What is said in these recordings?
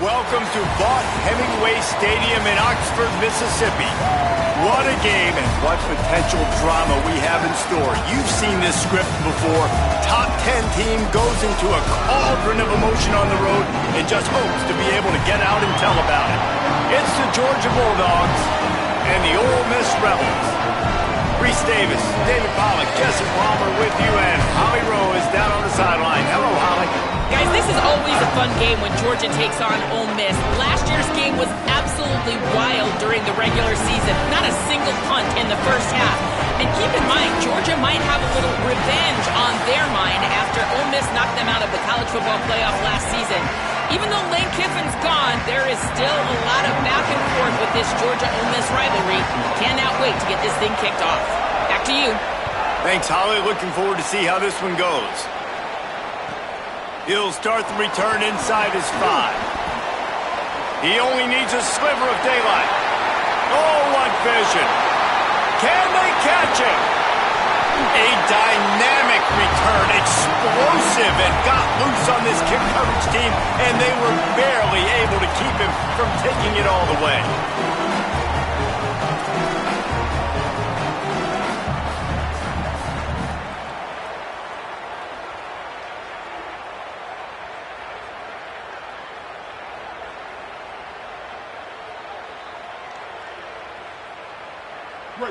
Welcome to Vaught Hemingway Stadium in Oxford, Mississippi. What a game and what potential drama we have in store. You've seen this script before. Top 10 team goes into a cauldron of emotion on the road and just hopes to be able to get out and tell about it. It's the Georgia Bulldogs and the Ole Miss Rebels. Reese Davis, David Pollack, Jesse Palmer with you, and Holly Rowe is down on the sideline. Hello, Holly. Guys, this is always a fun game when Georgia takes on Ole Miss. Last year's game was absolutely wild during the regular season. Not a single punt in the first half. And keep in mind, Georgia might have a little revenge on their mind after Ole Miss knocked them out of the college football playoff last season. Even though Lane Kiffin's gone, there is still a lot of back and forth with this Georgia-Ole Miss rivalry. Cannot wait to get this thing kicked off. Back to you. Thanks, Holly. Looking forward to see how this one goes. He'll start the return inside his 5. He only needs a sliver of daylight. Oh, what vision. Can they catch him? A dynamic return, explosive, and got loose on this kick coverage team, and they were barely able to keep him from taking it all the way.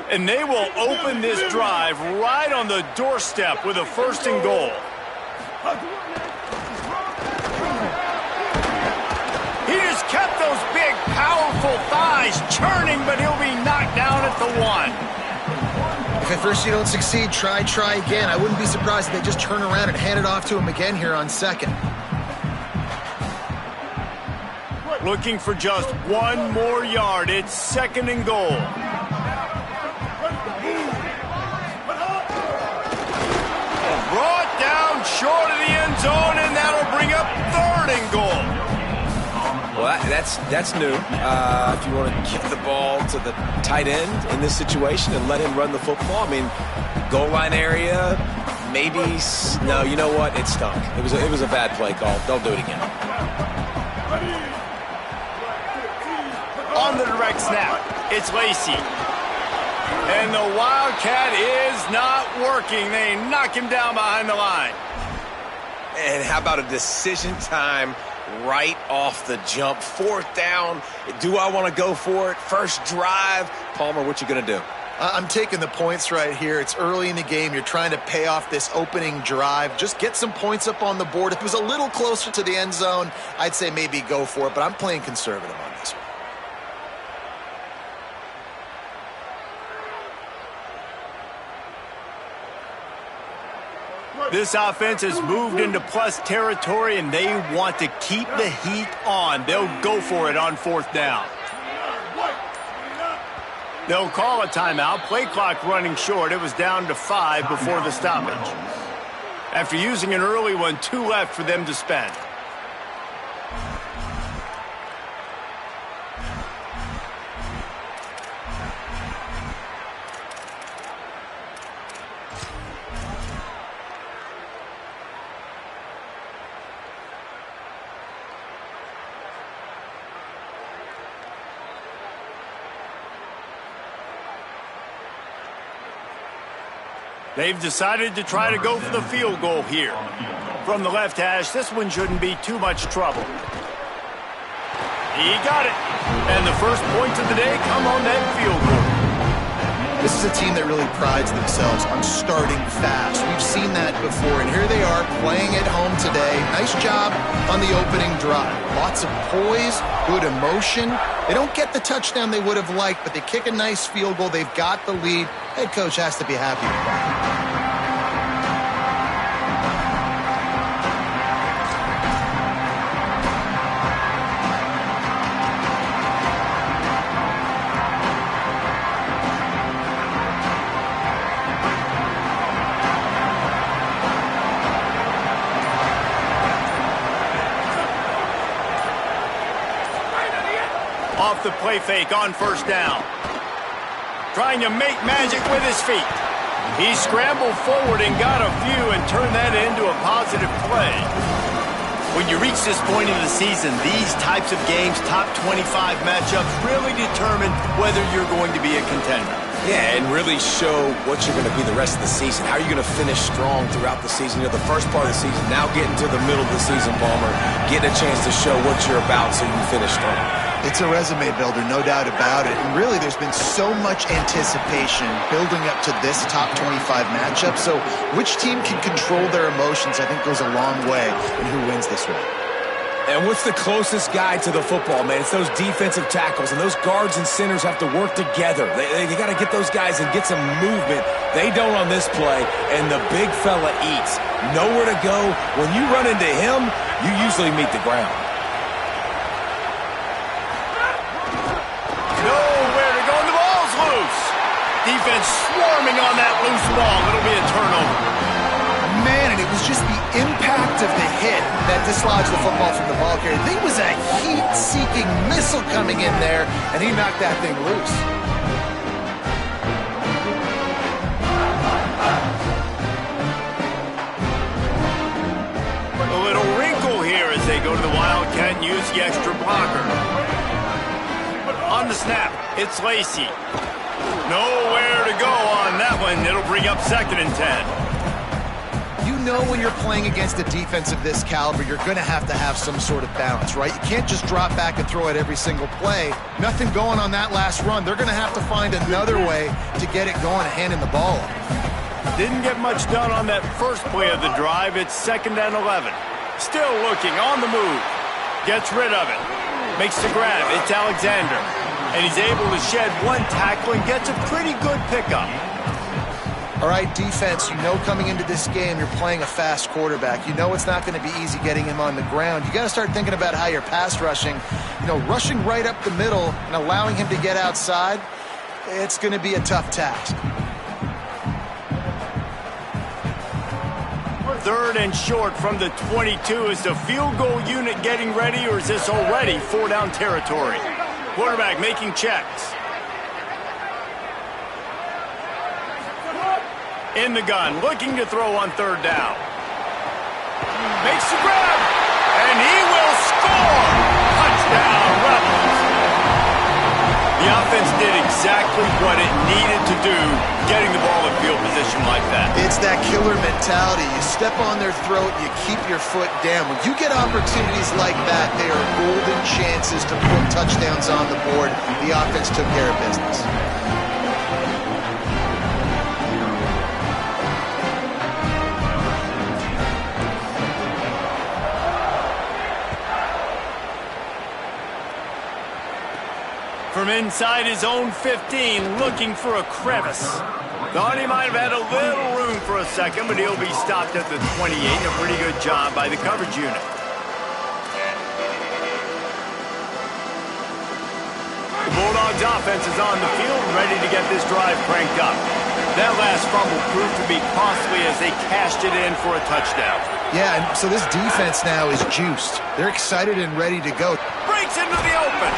And they will open this drive right on the doorstep with a 1st and goal. He just kept those big, powerful thighs churning, but he'll be knocked down at the 1. If at first you don't succeed, try again. I wouldn't be surprised if they just turn around and hand it off to him again here on 2nd. Looking for just 1 more yard. It's 2nd and goal. Brought down short of the end zone, and that'll bring up 3rd and goal. Well, that's new. If you want to give the ball to the tight end in this situation and let him run the football, I mean, goal line area, maybe. No, you know what? It stunk. It was a bad play call. Don't do it again. On the direct snap, it's Lacey. And the Wildcat is not working. They knock him down behind the line. And how about a decision time right off the jump? 4th down. Do I want to go for it? First drive. Palmer, what you going to do? I'm taking the points right here. It's early in the game. You're trying to pay off this opening drive. Just get some points up on the board. If it was a little closer to the end zone, I'd say maybe go for it. But I'm playing conservative on this one. This offense has moved into plus territory, and they want to keep the heat on. They'll go for it on 4th down. They'll call a timeout. Play clock running short. It was down to 5 before the stoppage. After using an early one, 2 left for them to spend. They've decided to try to go for the field goal here. From the left hash, this one shouldn't be too much trouble. He got it. And the first points of the day come on that field goal. This is a team that really prides themselves on starting fast. We've seen that before, and here they are playing at home today. Nice job on the opening drive. Lots of poise, good emotion. They don't get the touchdown they would have liked, but they kick a nice field goal. They've got the lead. Head coach has to be happy with that. Off the play fake on 1st down. Trying to make magic with his feet. He scrambled forward and got a few and turned that into a positive play. When you reach this point in the season, these types of games, top 25 matchups, really determine whether you're going to be a contender. Yeah, and really show what you're going to be the rest of the season. How are you going to finish strong throughout the season? You know, the first part of the season, now getting to the middle of the season, Palmer, getting a chance to show what you're about so you can finish strong. It's a resume builder, no doubt about it. And really, there's been so much anticipation building up to this top 25 matchup. So which team can control their emotions, I think, goes a long way in who wins this one. And what's the closest guy to the football, man? It's those defensive tackles, and those guards and centers have to work together. They got to get those guys and get some movement. They don't on this play, and the big fella eats. Nowhere to go. When you run into him, you usually meet the ground. Nowhere to go, and the ball's loose. Defense swarming on that loose ball. It'll be a turnover. Man, and it was just the impact of the hit that dislodged the football from the ball carrier. There was a heat-seeking missile coming in there, and he knocked that thing loose. A little wrinkle here as they go to the Wildcat and use the extra blocker. On the snap, it's Lacy. Nowhere to go on that one. It'll bring up 2nd and 10. You know when you're playing against a defense of this caliber, you're going to have some sort of balance, right? You can't just drop back and throw it every single play. Nothing going on that last run. They're going to have to find another way to get it going and handing the ball off. Didn't get much done on that first play of the drive. It's 2nd and 11. Still looking on the move. Gets rid of it. Makes the grab. It's Alexander. And he's able to shed one tackle and gets a pretty good pickup. All right, defense, you know coming into this game you're playing a fast quarterback. You know it's not going to be easy getting him on the ground. You got to start thinking about how you're pass rushing. You know, rushing right up the middle and allowing him to get outside, it's going to be a tough task. 3rd and short from the 22. Is the field goal unit getting ready, or is this already 4-down territory? Quarterback making checks. In the gun, looking to throw on 3rd down. Makes the grab, and he will score! Touchdown, Rebels! The offense did exactly what it needed to do, getting the ball in field position like that. It's that killer mentality. You step on their throat, you keep your foot down. When you get opportunities like that, they are golden chances to put touchdowns on the board. The offense took care of business. From inside his own 15, looking for a crevice. Thought he might have had a little room for a second, but he'll be stopped at the 28. A pretty good job by the coverage unit. The Bulldogs offense is on the field, ready to get this drive cranked up. That last fumble proved to be costly as they cashed it in for a touchdown. Yeah, and so this defense now is juiced. They're excited and ready to go. Breaks into the open.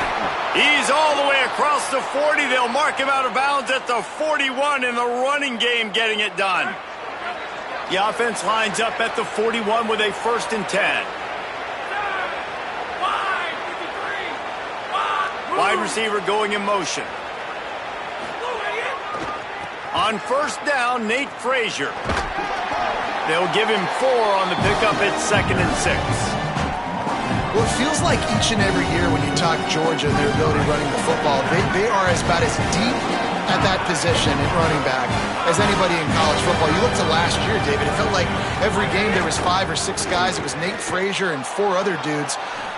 He's all the way across the 40. They'll mark him out of bounds at the 41 in the running game, getting it done. The offense lines up at the 41 with a 1st and 10. Wide receiver going in motion. On 1st down, Nate Frazier. They'll give him 4 on the pickup at 2nd and 6. Well, it feels like each and every year when you talk Georgia and their ability running the football, they are about as deep at that position at running back as anybody in college football. You look to last year, David, it felt like every game there was 5 or 6 guys. It was Nate Frazier and 4 other dudes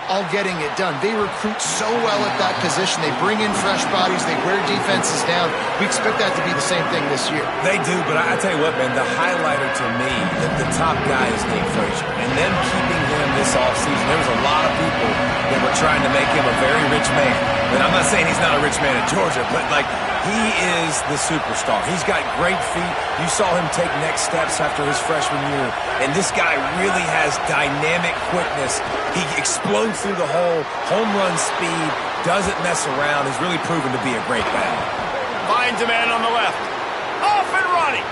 all getting it done. They recruit so well at that position. They bring in fresh bodies. They wear defenses down. We expect that to be the same thing this year. They do, but I tell you what, man, the highlighter to me, the top guy is Nate Frazier. And them keeping him this offseason, there was a lot of people that were trying to make him a very rich man. And I'm not saying he's not a rich man in Georgia, but, like, he is the superstar. He's got great feet. You saw him take next steps after his freshman year. And this guy really has dynamic quickness. He explodes through the hole, home run speed, doesn't mess around, is really proven to be a great back. Finds a man on the left. Off and running.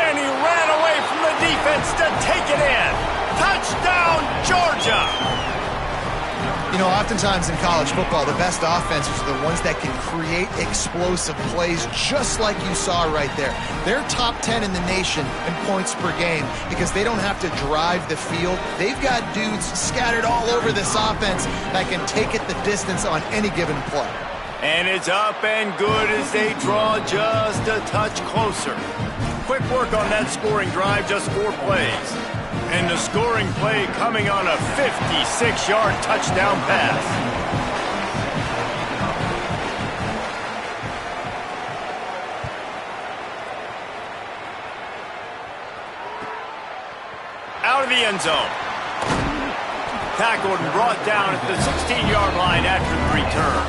And he ran away from the defense to take it in. Touchdown! Touchdown, Georgia! You know, oftentimes in college football, the best offenses are the ones that can create explosive plays just like you saw right there. They're top 10 in the nation in points per game because they don't have to drive the field. They've got dudes scattered all over this offense that can take it the distance on any given play. And it's up and good as they draw just a touch closer. Quick work on that scoring drive, just 4 plays. And the scoring play coming on a 56-yard touchdown pass. Out of the end zone. Tackled and brought down at the 16-yard line after the return.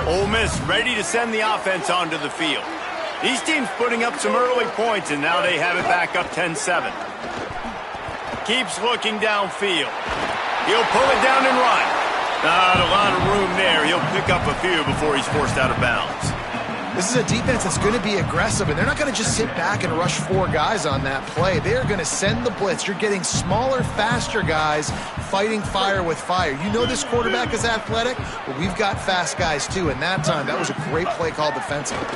Ole Miss ready to send the offense onto the field. These teams putting up some early points, and now they have it back up 10-7. Keeps looking downfield. He'll pull it down and run. Not a lot of room there. He'll pick up a few before he's forced out of bounds. This is a defense that's going to be aggressive, and they're not going to just sit back and rush 4 guys on that play. They are going to send the blitz. You're getting smaller, faster guys fighting fire with fire. You know this quarterback is athletic, but we've got fast guys too, and that time, that was a great play call defensively.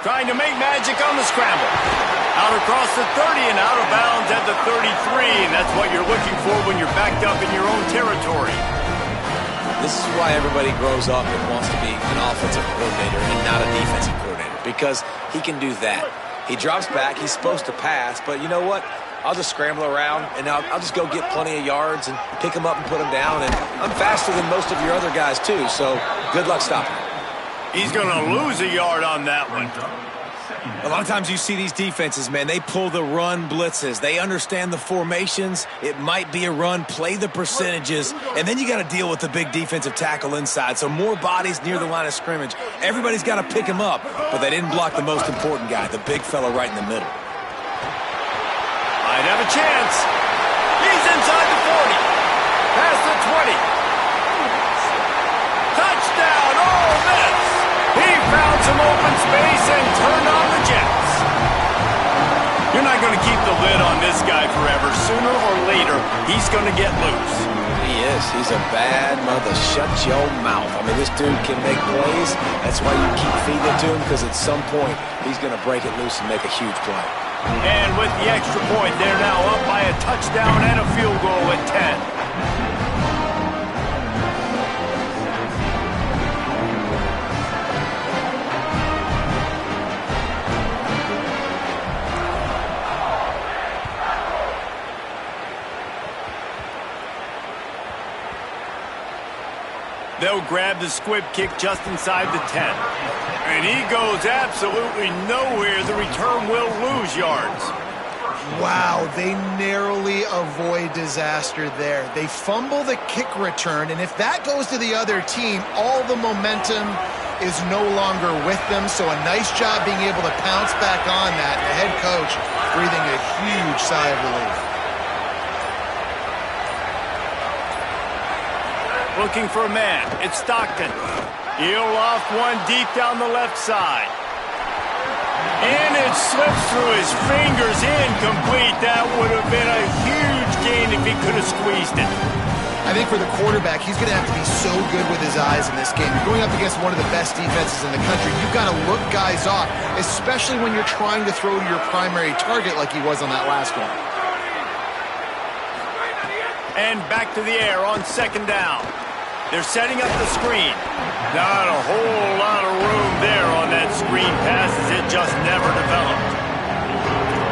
Trying to make magic on the scramble. Out across the 30 and out of bounds at the 33, and that's what you're looking for when you're backed up in your own territory. This is why everybody grows up and wants to be an offensive coordinator and not a defensive coordinator, because he can do that. He drops back, he's supposed to pass, but you know what? I'll just scramble around, and I'll just go get plenty of yards and pick them up and put them down, and I'm faster than most of your other guys too, so good luck stopping him. He's going to lose a yard on that one. A lot of times you see these defenses, man, they pull the run blitzes. They understand the formations. It might be a run, play the percentages, and then you got to deal with the big defensive tackle inside. So more bodies near the line of scrimmage. Everybody's got to pick him up, but they didn't block the most important guy, the big fella right in the middle. Might have a chance. He's inside the 40. Past the 20. Touchdown, Ole Miss. He found some open space and turned on the Jets. You're not going to keep the lid on this guy forever. Sooner or later, he's going to get loose. He is. He's a bad mother. Shut your mouth. I mean, this dude can make plays. That's why you keep feeding it to him, because at some point, he's going to break it loose and make a huge play. And with the extra point, they're now up by a touchdown and a field goal at 10. They'll grab the squib kick just inside the 10. And he goes absolutely nowhere. The return will lose yards. Wow, they narrowly avoid disaster there. They fumble the kick return, and if that goes to the other team, all the momentum is no longer with them. So a nice job being able to pounce back on that. The head coach breathing a huge sigh of relief. Looking for a man. It's Stockton. He'll off one deep down the left side. And it slips through his fingers, incomplete. That would have been a huge gain if he could have squeezed it. I think for the quarterback, he's going to have to be so good with his eyes in this game. You're going up against one of the best defenses in the country. You've got to look guys off, especially when you're trying to throw to your primary target like he was on that last one. And back to the air on second down. They're setting up the screen. Not a whole lot of room there on that screen pass as it just never developed.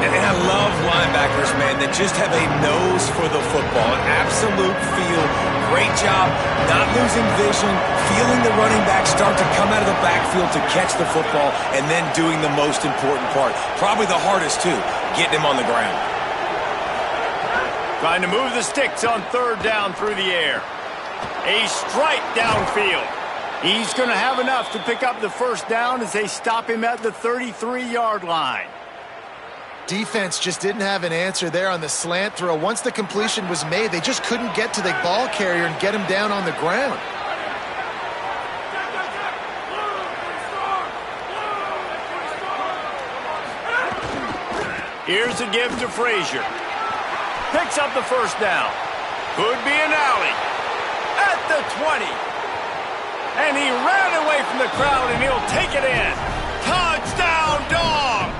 And I love linebackers, man, that just have a nose for the football, an absolute feel. Great job not losing vision, feeling the running back start to come out of the backfield to catch the football, and then doing the most important part. Probably the hardest, too, getting him on the ground. Trying to move the sticks on third down through the air. A strike downfield. He's going to have enough to pick up the first down as they stop him at the 33-yard line. Defense just didn't have an answer there on the slant throw. Once the completion was made, they just couldn't get to the ball carrier and get him down on the ground. Here's a give to Frazier. Picks up the first down. Could be an alley. At the 20. And he ran away from the crowd, and he'll take it in. Touchdown, Dogs!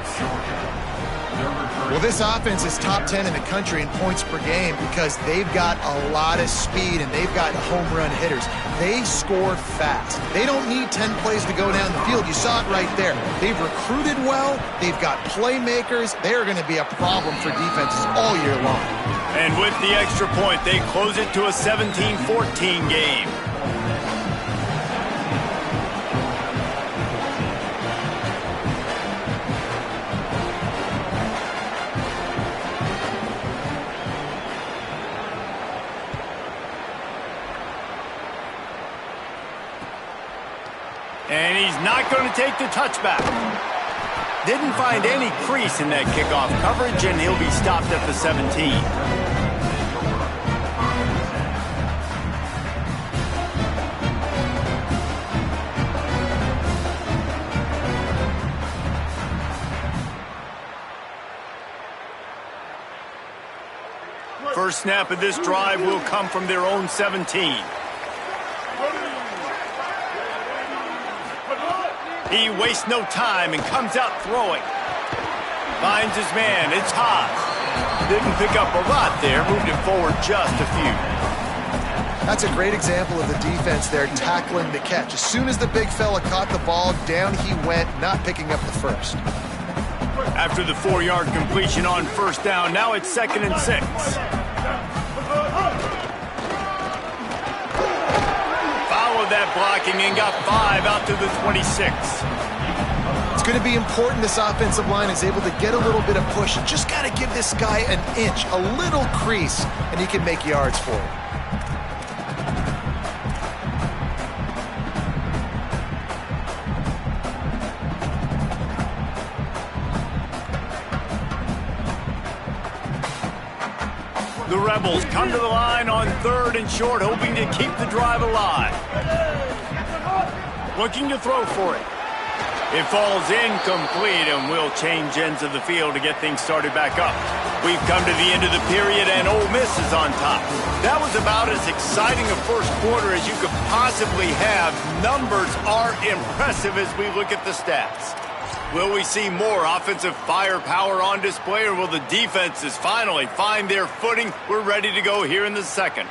Well, this offense is top 10 in the country in points per game because they've got a lot of speed and they've got home run hitters. They score fast. They don't need 10 plays to go down the field. You saw it right there. They've recruited well. They've got playmakers. They're going to be a problem for defenses all year long. And with the extra point, they close it to a 17-14 game. And he's not going to take the touchback. Didn't find any crease in that kickoff coverage, and he'll be stopped at the 17. First snap of this drive will come from their own 17. He wastes no time and comes out throwing. Finds his man. It's Haas. Didn't pick up a lot there. Moved it forward just a few. That's a great example of the defense there tackling the catch. As soon as the big fella caught the ball, down he went, not picking up the first. After the 4-yard completion on first down, now it's 2nd and 6. That blocking and got 5 out to the 26. It's going to be important this offensive line is able to get a little bit of push. You just got to give this guy an inch, a little crease, and he can make yards for it. The Rebels come to the line on 3rd and short, hoping to keep the drive alive. Looking to throw for it. It falls incomplete, and we'll change ends of the field to get things started back up. We've come to the end of the period, and Ole Miss is on top. That was about as exciting a first quarter as you could possibly have. Numbers are impressive as we look at the stats. Will we see more offensive firepower on display, or will the defenses finally find their footing? We're ready to go here in the second.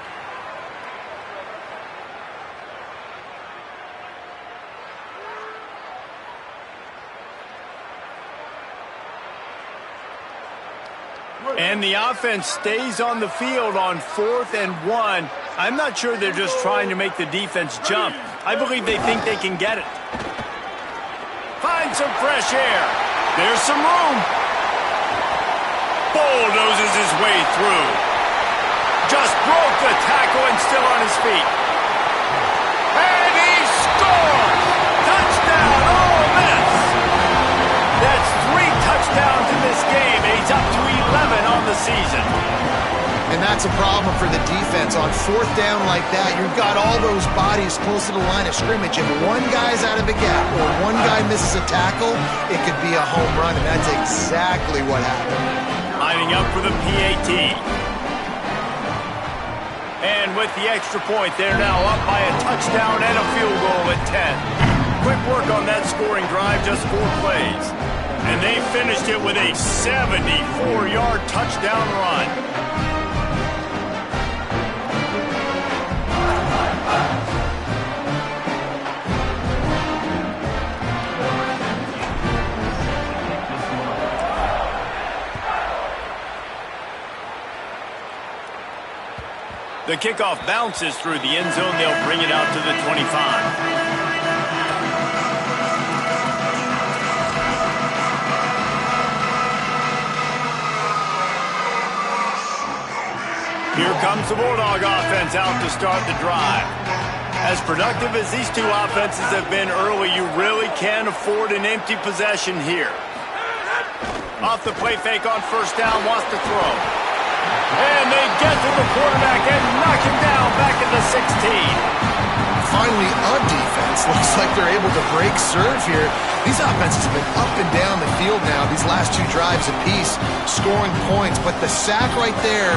And the offense stays on the field on 4th and 1. I'm not sure they're just trying to make the defense jump. I believe they think they can get it. Find some fresh air. There's some room. Bulldozes his way through. Just broke the tackle and still on his feet. And he scores! Touchdown, Ole Miss! That's 3 touchdowns in this game, and he's up to 11 on the season. And that's a problem for the defense. On 4th down like that, you've got all those bodies close to the line of scrimmage. If one guy's out of a gap or one guy misses a tackle, it could be a home run, and that's exactly what happened. Lining up for the PAT. And with the extra point, they're now up by a touchdown and a field goal at 10. Quick work on that scoring drive, just 4 plays. And they finished it with a 74-yard touchdown run. The kickoff bounces through the end zone. They'll bring it out to the 25. Here comes the Bulldog offense out to start the drive. As productive as these two offenses have been early, you really can't afford an empty possession here. Off the play fake on first down, wants to throw. And they get to the quarterback and knock him down back at the 16. Finally, a defense. Looks like they're able to break serve here. These offenses have been up and down the field now, these last 2 drives apiece, scoring points. But the sack right there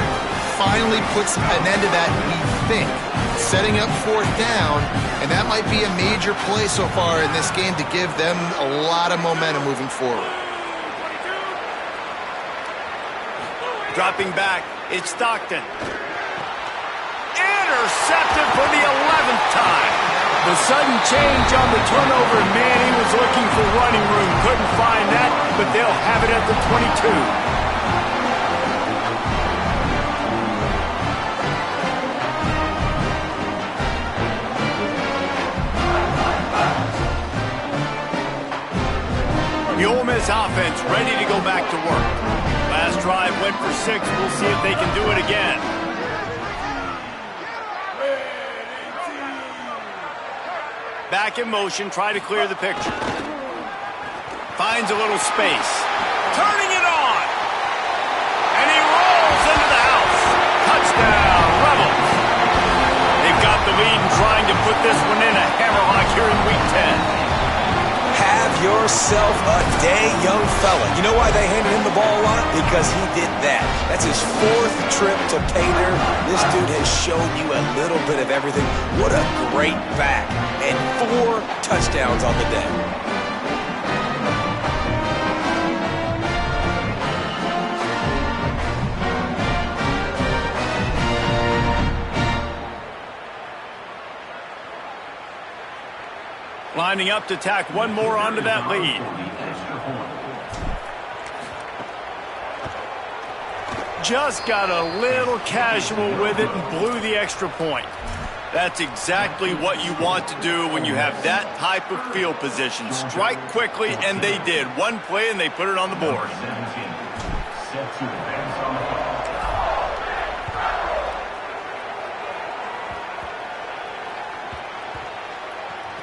finally puts an end to that, we think. Setting up 4th down, and that might be a major play so far in this game to give them a lot of momentum moving forward. Dropping back, it's Stockton. Intercepted for the 11th time. The sudden change on the turnover, Manning was looking for running room. Couldn't find that, but they'll have it at the 22. The Ole Miss offense ready to go back to work. Last drive went for 6. We'll see if they can do it again. Back in motion, try to clear the picture. Finds a little space. Turning it on. And he rolls into the house. Touchdown, Rebels. They've got the lead and trying to put this one in a hammerlock here in Week 10. Have yourself a day, young fella. You know why they handed him the ball a lot? Because he did that. That's his 4th trip to pay dirt. This dude has shown you a little bit of everything. What a great back. And 4 touchdowns on the day. Lining up to tack one more onto that lead. Just got a little casual with it and blew the extra point. That's exactly what you want to do when you have that type of field position. Strike quickly, and they did. One play, and they put it on the board.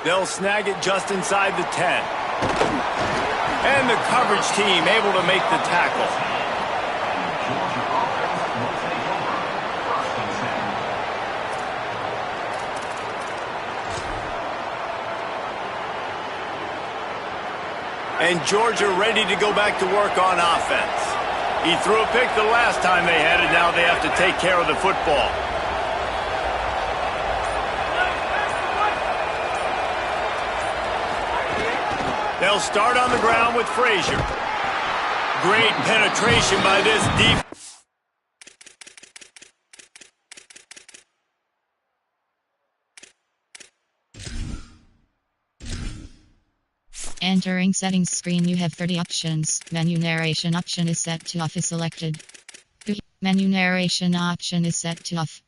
They'll snag it just inside the 10. And the coverage team able to make the tackle. And Georgia ready to go back to work on offense. He threw a pick the last time they had it. Now they have to take care of the football. They'll start on the ground with Frazier. Great penetration by this defense. Entering settings screen, you have 30 options. Menu narration option is set to off is selected. Menu narration option is set to off.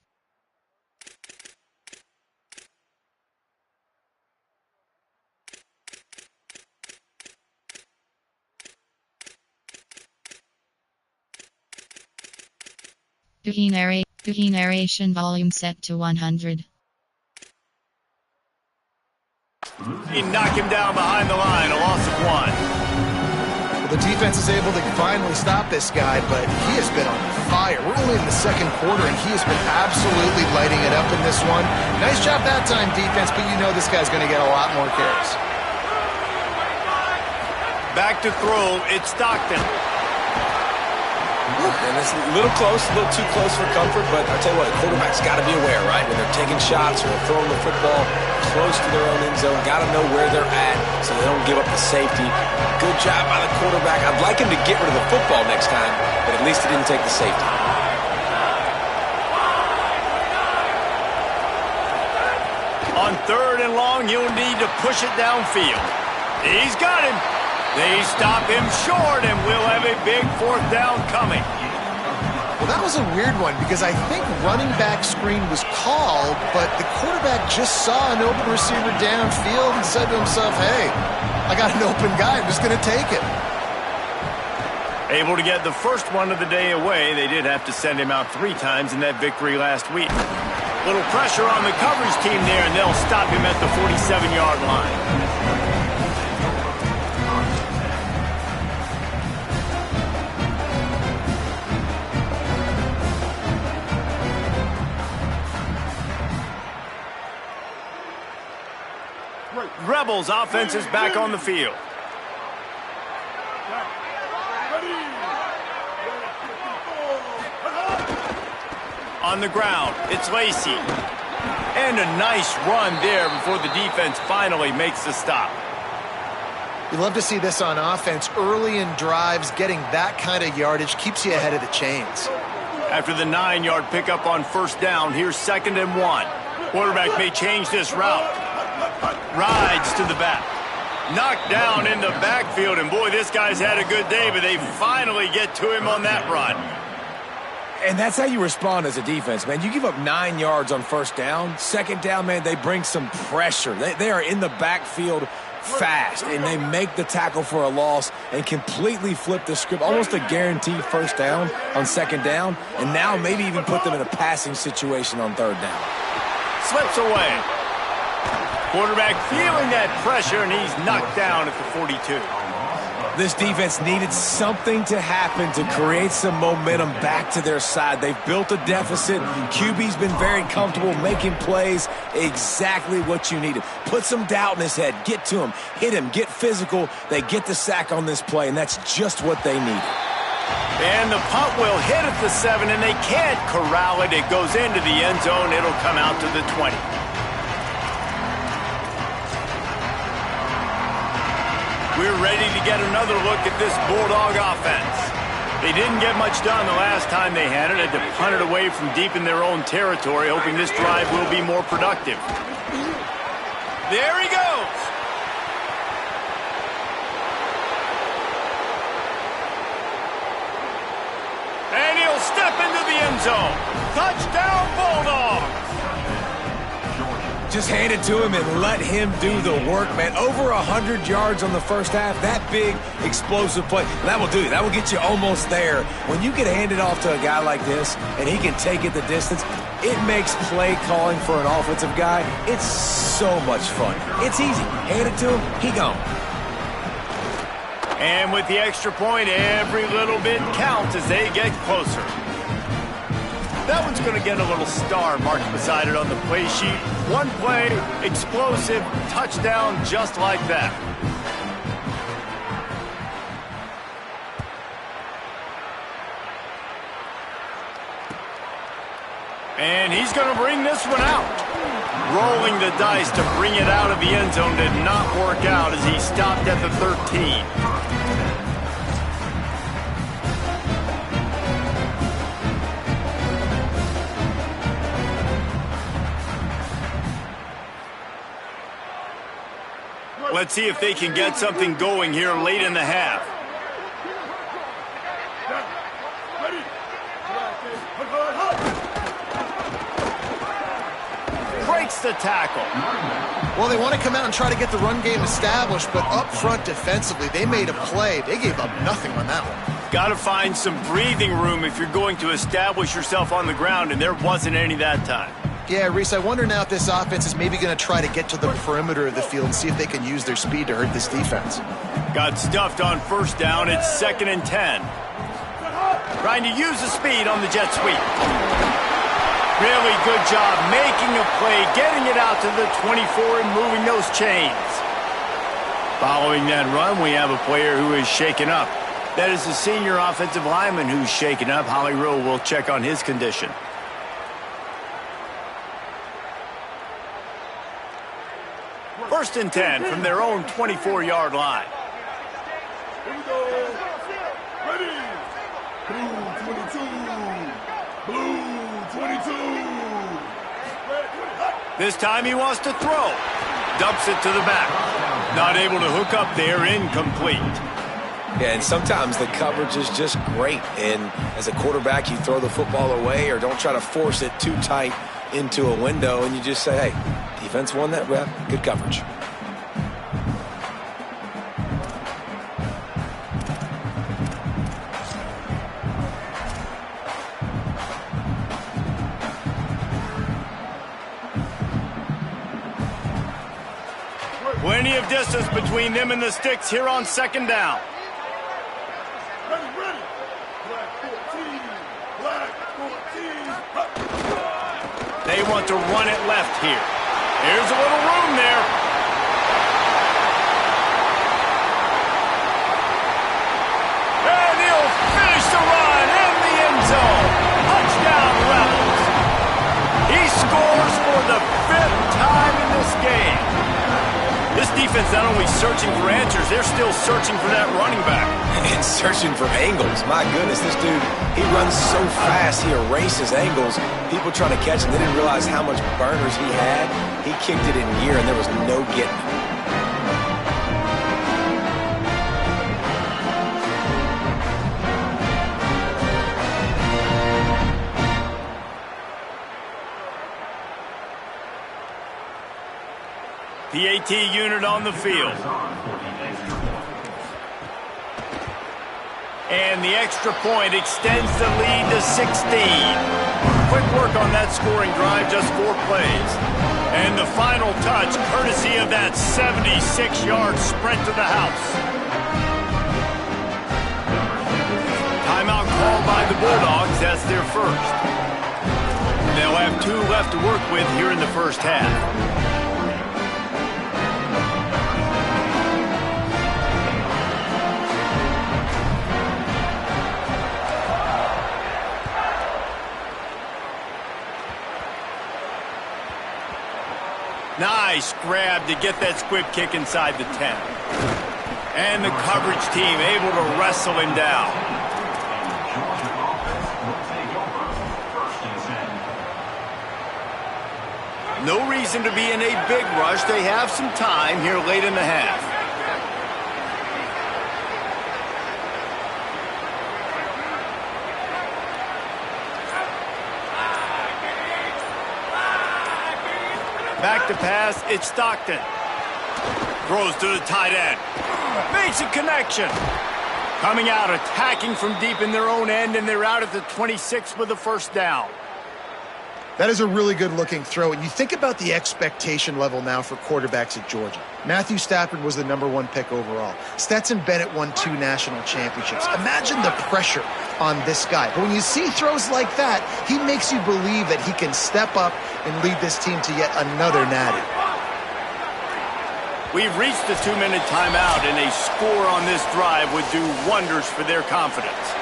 Narration volume set to 100. He knocked him down behind the line, a loss of 1. Well, the defense is able to finally stop this guy, but he has been on fire. We're only in the 2nd quarter, and he has been absolutely lighting it up in this one. Nice job that time, defense, but you know this guy's going to get a lot more carries. Back to throw, it's Stockton. And it's a little close, a little too close for comfort, but I tell you what, quarterbacks got to be aware, right? When they're taking shots or throwing the football close to their own end zone, got to know where they're at so they don't give up the safety. Good job by the quarterback. I'd like him to get rid of the football next time, but at least he didn't take the safety. On 3rd and long, you'll need to push it downfield. He's got him. They stop him short, and we'll have a big 4th down coming. Well, that was a weird one because I think running back screen was called, but the quarterback just saw an open receiver downfield and said to himself, hey, I got an open guy. I'm just going to take it. Able to get the first one of the day away. They did have to send him out 3 times in that victory last week. Little pressure on the coverage team there, and they'll stop him at the 47-yard line. Rebels offense is back on the field. On the ground, it's Lacy. And a nice run there before the defense finally makes the stop. You love to see this on offense. Early in drives, getting that kind of yardage keeps you ahead of the chains. After the 9-yard pickup on first down, here's 2nd and 1. Quarterback may change this route. Rides to the back. Knocked down in the backfield, and boy, this guy's had a good day, but they finally get to him on that run. And that's how you respond as a defense, man. You give up 9 yards on first down. 2nd down, man, they bring some pressure. They are in the backfield fast, and they make the tackle for a loss and completely flip the script. Almost a guaranteed first down on 2nd down, and now maybe even put them in a passing situation on 3rd down. Slips away. Quarterback feeling that pressure, and he's knocked down at the 42. This defense needed something to happen to create some momentum back to their side. They've built a deficit. QB's been very comfortable making plays. Exactly what you needed. Put some doubt in his head. Get to him. Hit him. Get physical. They get the sack on this play, and that's just what they needed. And the punt will hit at the 7, and they can't corral it. It goes into the end zone. It'll come out to the 20. We're ready to get another look at this Bulldog offense. They didn't get much done the last time they had it. Had to punt it away from deep in their own territory, hoping this drive will be more productive. There he goes. And he'll step into the end zone. Touchdown, Bulldogs. Just hand it to him and let him do the work, man. Over 100 yards on the first half. That big, explosive play. That will do it. That will get you almost there. When you get handed off to a guy like this and he can take it the distance, it makes play calling for an offensive guy, it's so much fun. It's easy. Hand it to him, he gone. And with the extra point, every little bit counts as they get closer. That one's going to get a little star marked beside it on the play sheet. One play, explosive, touchdown, just like that. And he's going to bring this one out. Rolling the dice to bring it out of the end zone did not work out as he stopped at the 13. Let's see if they can get something going here late in the half. Breaks the tackle. Well, they want to come out and try to get the run game established, but up front defensively, they made a play. They gave up nothing on that one. Got to find some breathing room if you're going to establish yourself on the ground, and there wasn't any that time. Yeah, Reese, I wonder now if this offense is maybe going to try to get to the perimeter of the field and see if they can use their speed to hurt this defense. Got stuffed on first down. It's 2nd and 10. Trying to use the speed on the jet sweep. Really good job making a play, getting it out to the 24 and moving those chains. Following that run, we have a player who is shaken up. That is the senior offensive lineman who's shaken up. Holly Rowe will check on his condition. First and 10 from their own 24-yard line. Here we go. Ready. Blue 22. Blue 22. This time he wants to throw. Dumps it to the back. Not able to hook up there. Incomplete. Yeah, and sometimes the coverage is just great. And as a quarterback, you throw the football away or don't try to force it too tight into a window, and you just say, hey, defense won that rep. Good coverage. Plenty of distance between them and the sticks here on 2nd down. Ready, ready. Black 14. Black 14. They want to run it left here. Here's a little room there. defense not only searching for answers, they're still searching for that running back. And searching for angles. My goodness, this dude, he runs so fast, he erases angles. People trying to catch him, they didn't realize how much burners he had. He kicked it in gear, and there was no getting him. PAT unit on the field. And the extra point extends the lead to 16. Quick work on that scoring drive, just 4 plays. And the final touch, courtesy of that 76-yard sprint to the house. Timeout called by the Bulldogs. That's their first. They'll have 2 left to work with here in the first half. Nice grab to get that squib kick inside the 10. And the coverage team able to wrestle him down. No reason to be in a big rush. They have some time here late in the half. Back to pass, it's Stockton. Throws to the tight end. Makes a connection. Coming out, attacking from deep in their own end, and they're out at the 26 with the first down. That is a really good-looking throw, and you think about the expectation level now for quarterbacks at Georgia. Matthew Stafford was the #1 pick overall. Stetson Bennett won 2 national championships. Imagine the pressure on this guy. But when you see throws like that, he makes you believe that he can step up and lead this team to yet another natty. We've reached the 2-minute timeout, and a score on this drive would do wonders for their confidence.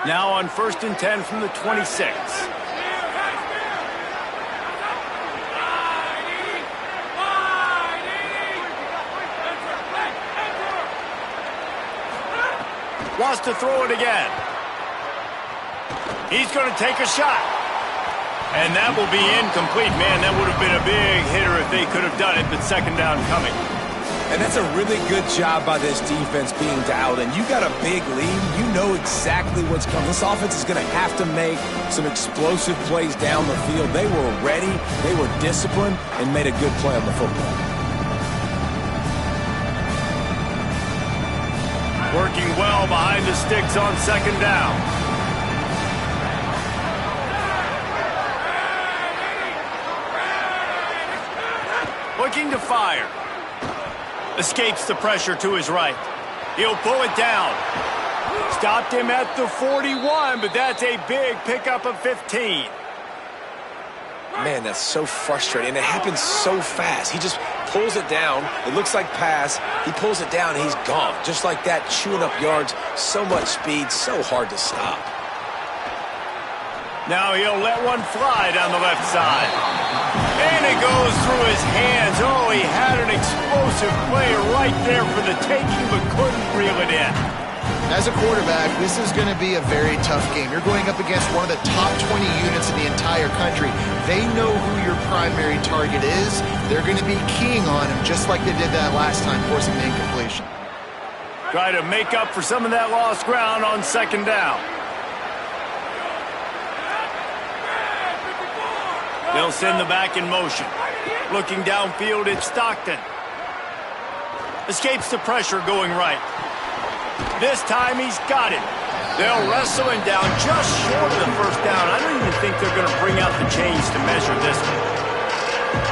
Now on 1st and 10 from the 26. Wants to throw it again. He's going to take a shot. And that will be incomplete. Man, that would have been a big hitter if they could have done it, but second down coming. And that's a really good job by this defense being dialed in. You got a big lead. You know exactly what's coming. This offense is going to have to make some explosive plays down the field. They were ready, they were disciplined, and made a good play on the football. Working well behind the sticks on second down. Looking to fire. Escapes the pressure to his right. He'll pull it down. Stopped him at the 41, but that's a big pickup of 15. Man, that's so frustrating. And it happens so fast. He just pulls it down. It looks like pass. He pulls it down, and he's gone. Just like that, chewing up yards. So much speed, so hard to stop. Now he'll let one fly down the left side. And it goes through his hands. Oh, he had an explosive play right there for the taking, but couldn't reel it in. As a quarterback, this is going to be a very tough game. You're going up against one of the top 20 units in the entire country. They know who your primary target is. They're going to be keying on him, just like they did that last time, forcing the incompletion. Try to make up for some of that lost ground on second down. They'll send the back in motion. Looking downfield, it's Stockton. Escapes the pressure going right. This time he's got it. They'll wrestle him down just short of the first down. I don't even think they're going to bring out the chains to measure this one.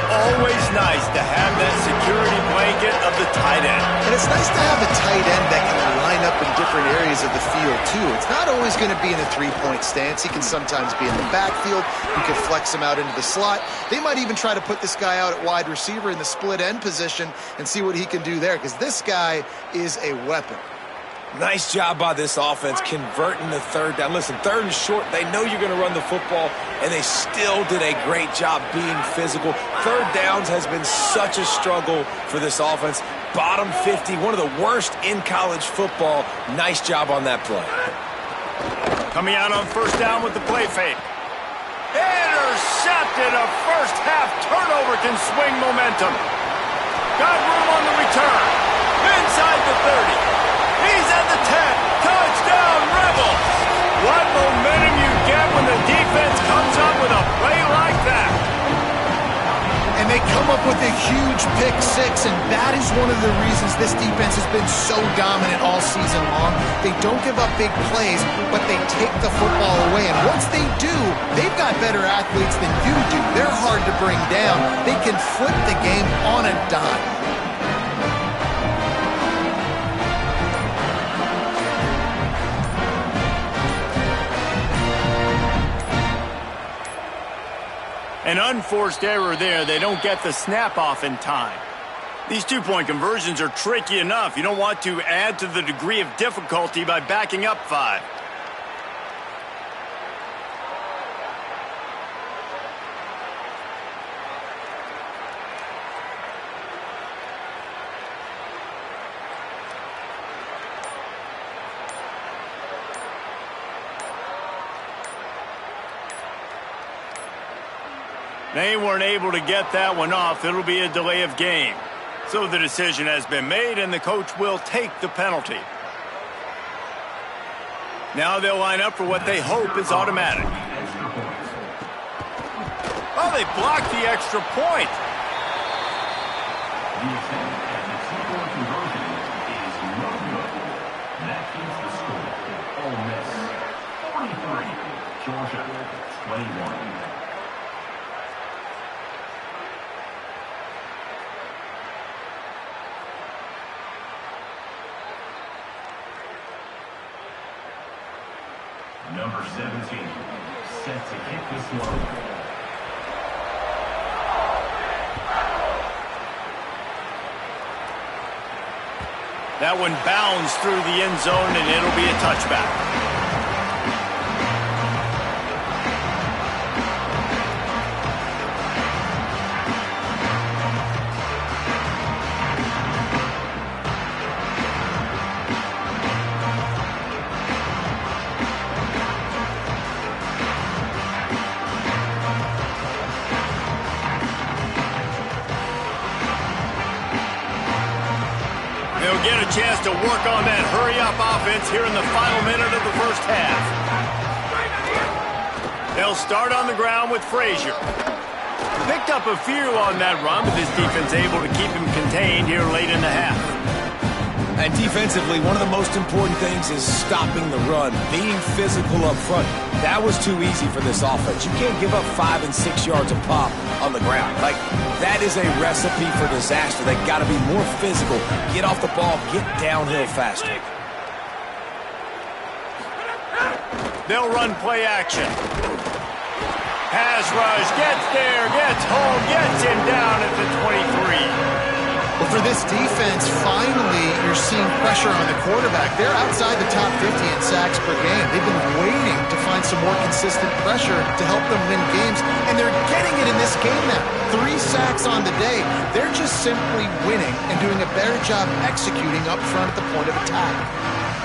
Always nice to have that security blanket of the tight end. And it's nice to have a tight end that can line up in different areas of the field, too. It's not always going to be in a three-point stance. He can sometimes be in the backfield. You can flex him out into the slot. They might even try to put this guy out at wide receiver in the split end position and see what he can do there, because this guy is a weapon. Nice job by this offense converting the third down. Listen, third and short, they know you're going to run the football, and they still did a great job being physical. Third downs has been such a struggle for this offense. Bottom 50, one of the worst in college football. Nice job on that play. Coming out on first down with the play fake. Intercepted. A first half turnover can swing momentum. Got room on the return. Inside the 30. He's at the 10. Touchdown, Rebels. What momentum you get when the defense comes up with a play like that. And they come up with a huge pick six, and that is one of the reasons this defense has been so dominant all season long. They don't give up big plays, but they take the football away. And once they do, they've got better athletes than you do. They're hard to bring down. They can flip the game on a dime. An unforced error there. They don't get the snap off in time. These two-point conversions are tricky enough. You don't want to add to the degree of difficulty by backing up 5. They weren't able to get that one off. It'll be a delay of game. So the decision has been made, and the coach will take the penalty. Now they'll line up for what they hope is automatic. Oh, they blocked the extra point. That keeps the score. Ole Miss 43, Georgia 21. Number 17, set to kick this one. That one bounds through the end zone, and it'll be a touchback. They'll get a chance to work on that hurry-up offense here in the final minute of the first half. They'll start on the ground with Frazier. Picked up a few on that run, but this defense able to keep him contained here late in the half. And defensively, one of the most important things is stopping the run, being physical up front. That was too easy for this offense. You can't give up 5 and 6 yards a pop on the ground. Like, that is a recipe for disaster. They got to be more physical, get off the ball, get downhill faster. They'll run play action. Pass rush, gets there, gets home, gets him down at the 23. Well, for this defense, finally, you're seeing pressure on the quarterback. They're outside the top 50 in sacks per game. They've been waiting to find some more consistent pressure to help them win games, and they're getting it in this game now. 3 sacks on the day. They're just simply winning and doing a better job executing up front at the point of attack.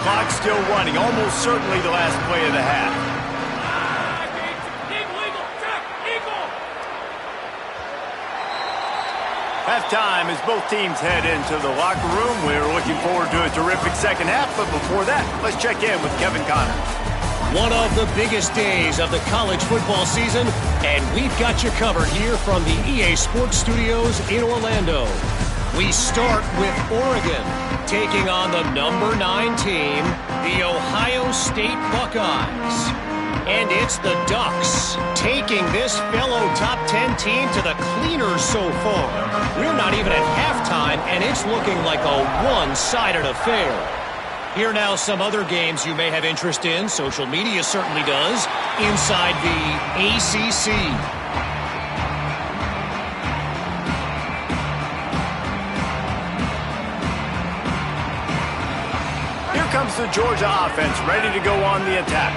Clock still running, almost certainly the last play of the half. Halftime as both teams head into the locker room. We're looking forward to a terrific second half, but before that, let's check in with Kevin Connors. One of the biggest days of the college football season, and we've got you covered here from the EA Sports Studios in Orlando. We start with Oregon, taking on the number 9 team, the Ohio State Buckeyes. And it's the Ducks taking this fellow top 10 team to the cleaners so far. We're not even at halftime, and it's looking like a one-sided affair. Here now some other games you may have interest in. Social media certainly does. Inside the ACC. Here comes comes the Georgia offense, ready to go on the attack.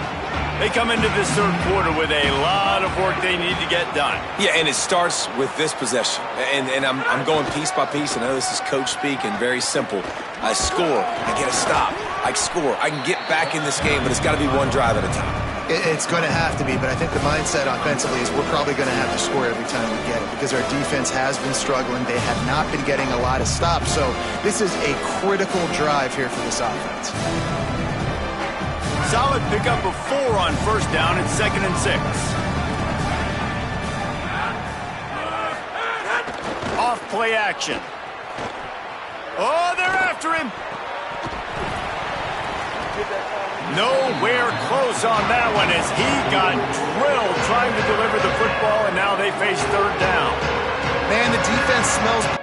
They come into this third quarter with a lot of work they need to get done. Yeah, and it starts with this possession. And I'm going piece by piece. I know this is coach speak and very simple. I score. I get a stop. I score. I can get back in this game, but it's got to be one drive at a time. It's going to have to be, but I think the mindset offensively is we're probably going to have to score every time we get it because our defense has been struggling. They have not been getting a lot of stops, so this is a critical drive here for this offense. Solid pickup of 4 on first down. It's 2nd and 6. Off play action. Oh, they're after him. Nowhere close on that one as he got drilled trying to deliver the football, and now they face third down. Man, the defense smells...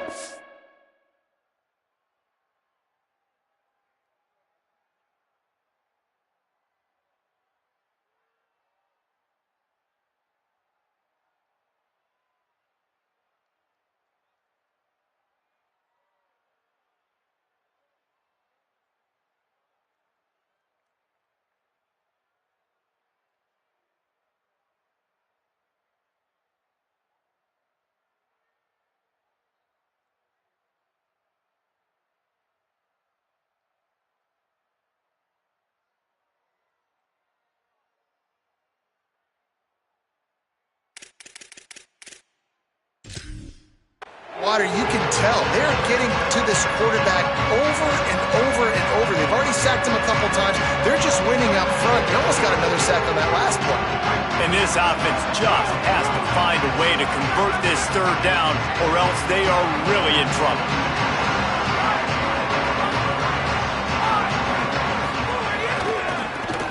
Water, you can tell they're getting to this quarterback over and over and over. They've already sacked him a couple times. They're just winning up front. They almost got another sack on that last play. And this offense just has to find a way to convert this third down, or else they are really in trouble.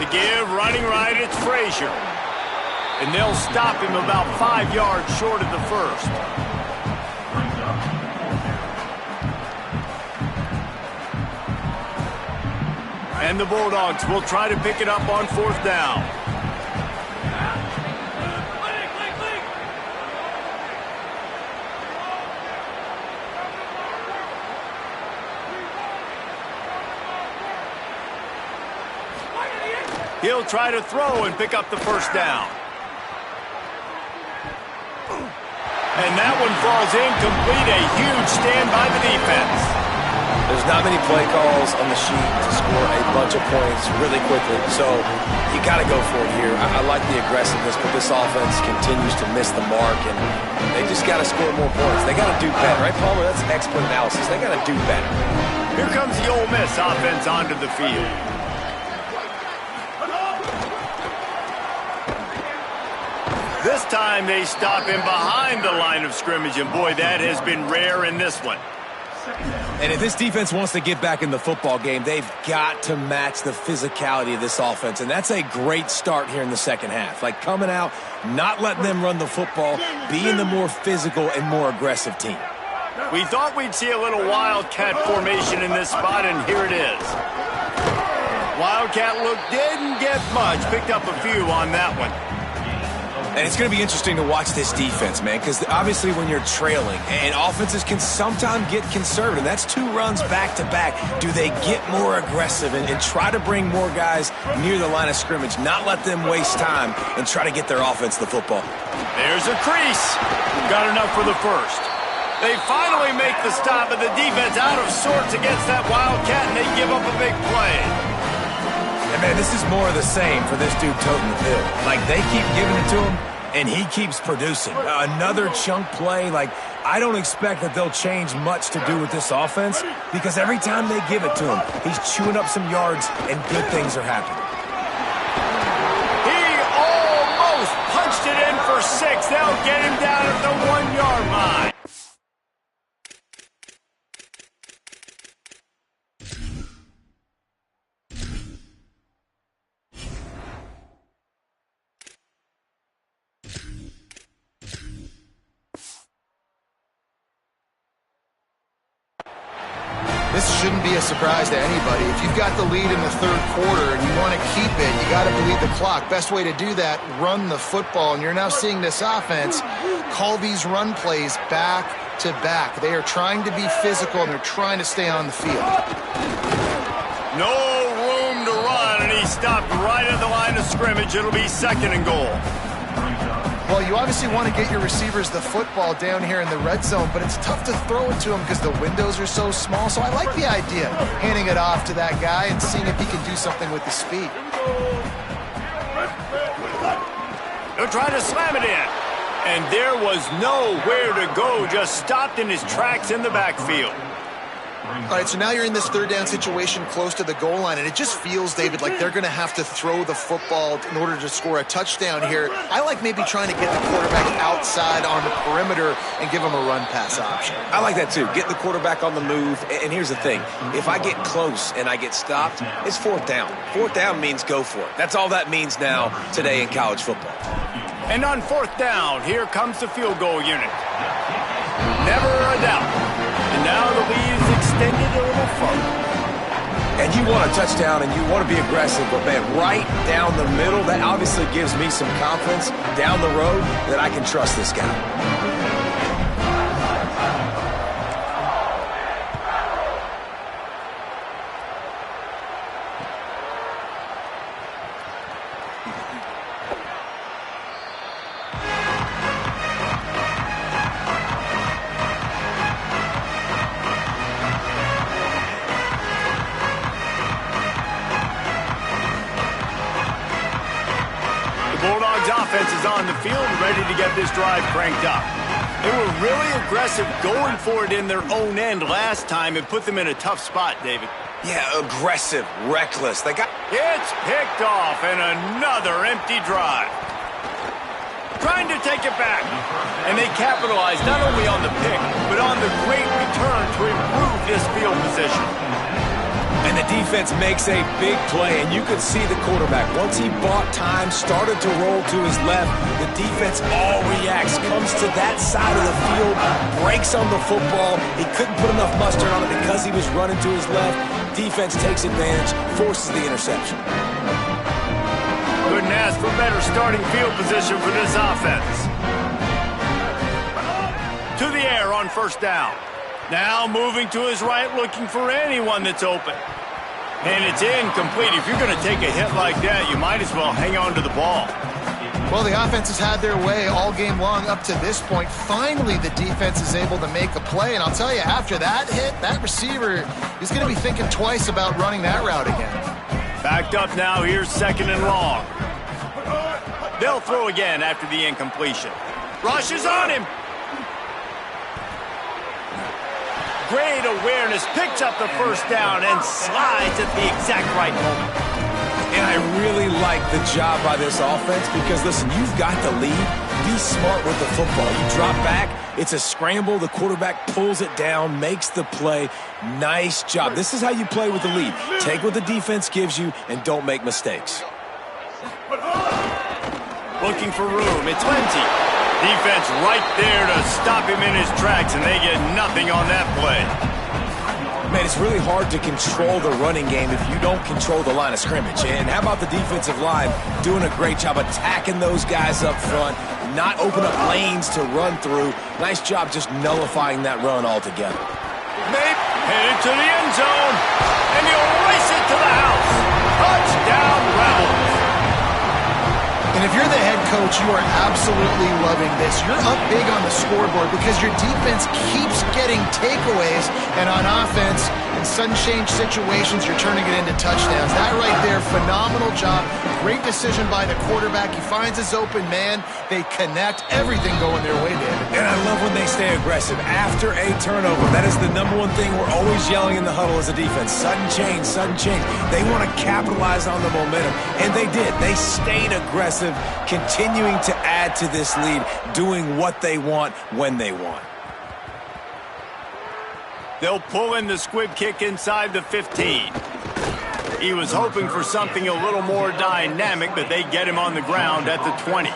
The give, running right, it's Frazier. And they'll stop him about 5 yards short of the first. And the Bulldogs will try to pick it up on fourth down. He'll try to throw and pick up the first down. And that one falls incomplete. A huge stand by the defense. There's not many play calls on the sheet to score a bunch of points really quickly, so you got to go for it here. I like the aggressiveness, but this offense continues to miss the mark, and they just got to score more points. They got to do better, right, Palmer? That's expert analysis. They got to do better. Here comes the Ole Miss offense onto the field. This time they stop him behind the line of scrimmage, and boy, that has been rare in this one. And if this defense wants to get back in the football game, they've got to match the physicality of this offense. And that's a great start here in the second half. Like coming out, not letting them run the football, being the more physical and more aggressive team. We thought we'd see a little Wildcat formation in this spot, and here it is. Wildcat look didn't get much. Picked up a few on that one. And it's going to be interesting to watch this defense, man, because obviously when you're trailing, and offenses can sometimes get conservative. That's 2 runs back-to-back. Do they get more aggressive and try to bring more guys near the line of scrimmage, not let them waste time, and try to get their offense the football? There's a crease. Got enough for the first. They finally make the stop, but the defense out of sorts against that Wildcat, and they give up a big play. And, man, this is more of the same for this dude toting the bill. Like, they keep giving it to him, and he keeps producing. Another chunk play. Like, I don't expect that they'll change much to do with this offense because every time they give it to him, he's chewing up some yards, and good things are happening. He almost punched it in for 6. They'll get him down at the 1-yard line. This shouldn't be a surprise to anybody. If you've got the lead in the third quarter and you want to keep it, you got to bleed the clock. Best way to do that, run the football. And you're now seeing this offense call these run plays back to back. They are trying to be physical, and they're trying to stay on the field. No room stopped right at the line of scrimmage. It'll be 2nd and goal. Well, you obviously want to get your receivers the football down here in the red zone, but it's tough to throw it to them because the windows are so small. So I like the idea, handing it off to that guy and seeing if he can do something with the speed. They'll try to slam it in. And there was nowhere to go, just stopped in his tracks in the backfield. All right, so now you're in this 3rd down situation close to the goal line, and it just feels, David, like they're going to have to throw the football in order to score a touchdown here. I like maybe trying to get the quarterback outside on the perimeter and give him a run-pass option. I like that too. Get the quarterback on the move. And here's the thing. If I get close and I get stopped, it's 4th down. 4th down means go for it. That's all that means now today in college football. And on 4th down, here comes the field goal unit. Never a doubt. And now the lead is extended a little further. And you want a touchdown and you want to be aggressive, but man, right down the middle, that obviously gives me some confidence down the road that I can trust this guy. Offense is on the field, ready to get this drive cranked up. They were really aggressive going for it in their own end last time and put them in a tough spot, David. Yeah, aggressive, reckless. They got... It's picked off and another empty drive. Trying to take it back. And they capitalized not only on the pick, but on the great return to improve this field position. And the defense makes a big play, and you could see the quarterback. Once he bought time, started to roll to his left, the defense all reacts, comes to that side of the field, breaks on the football. He couldn't put enough mustard on it because he was running to his left. Defense takes advantage, forces the interception. Couldn't ask for better starting field position for this offense. To the air on 1st down. Now moving to his right, looking for anyone that's open. And it's incomplete. If you're going to take a hit like that, you might as well hang on to the ball. Well, the offense has had their way all game long up to this point. Finally, the defense is able to make a play. And I'll tell you, after that hit, that receiver is going to be thinking twice about running that route again. Backed up now. Here's 2nd and long. They'll throw again after the incompletion. Rush is on him. Great awareness, picks up the 1st down and slides at the exact right moment. And I really like the job by this offense because, listen, you've got the lead. Be smart with the football. You drop back, it's a scramble. The quarterback pulls it down, makes the play. Nice job. This is how you play with the lead. Take what the defense gives you and don't make mistakes. Looking for room. It's Lindsey. Defense right there to stop him in his tracks, and they get nothing on that play. Man, it's really hard to control the running game if you don't control the line of scrimmage. And how about the defensive line doing a great job attacking those guys up front, not open up lanes to run through. Nice job just nullifying that run altogether. Maybe headed to the end zone, and he'll race it to the house. Touchdown, Rebels. And if you're the head coach, you are absolutely loving this. You're up big on the scoreboard because your defense keeps getting takeaways, and on offense, in sudden change situations, you're turning it into touchdowns. That right there, phenomenal job. Great decision by the quarterback. He finds his open man. They connect. Everything going their way, David. And I love when they stay aggressive after a turnover. That is the #1 thing we're always yelling in the huddle as a defense. Sudden change, sudden change. They want to capitalize on the momentum, and they did. They stayed aggressive, continuing to add to this lead, doing what they want when they want. They'll pull in the squib kick inside the 15. He was hoping for something a little more dynamic, but they get him on the ground at the 20.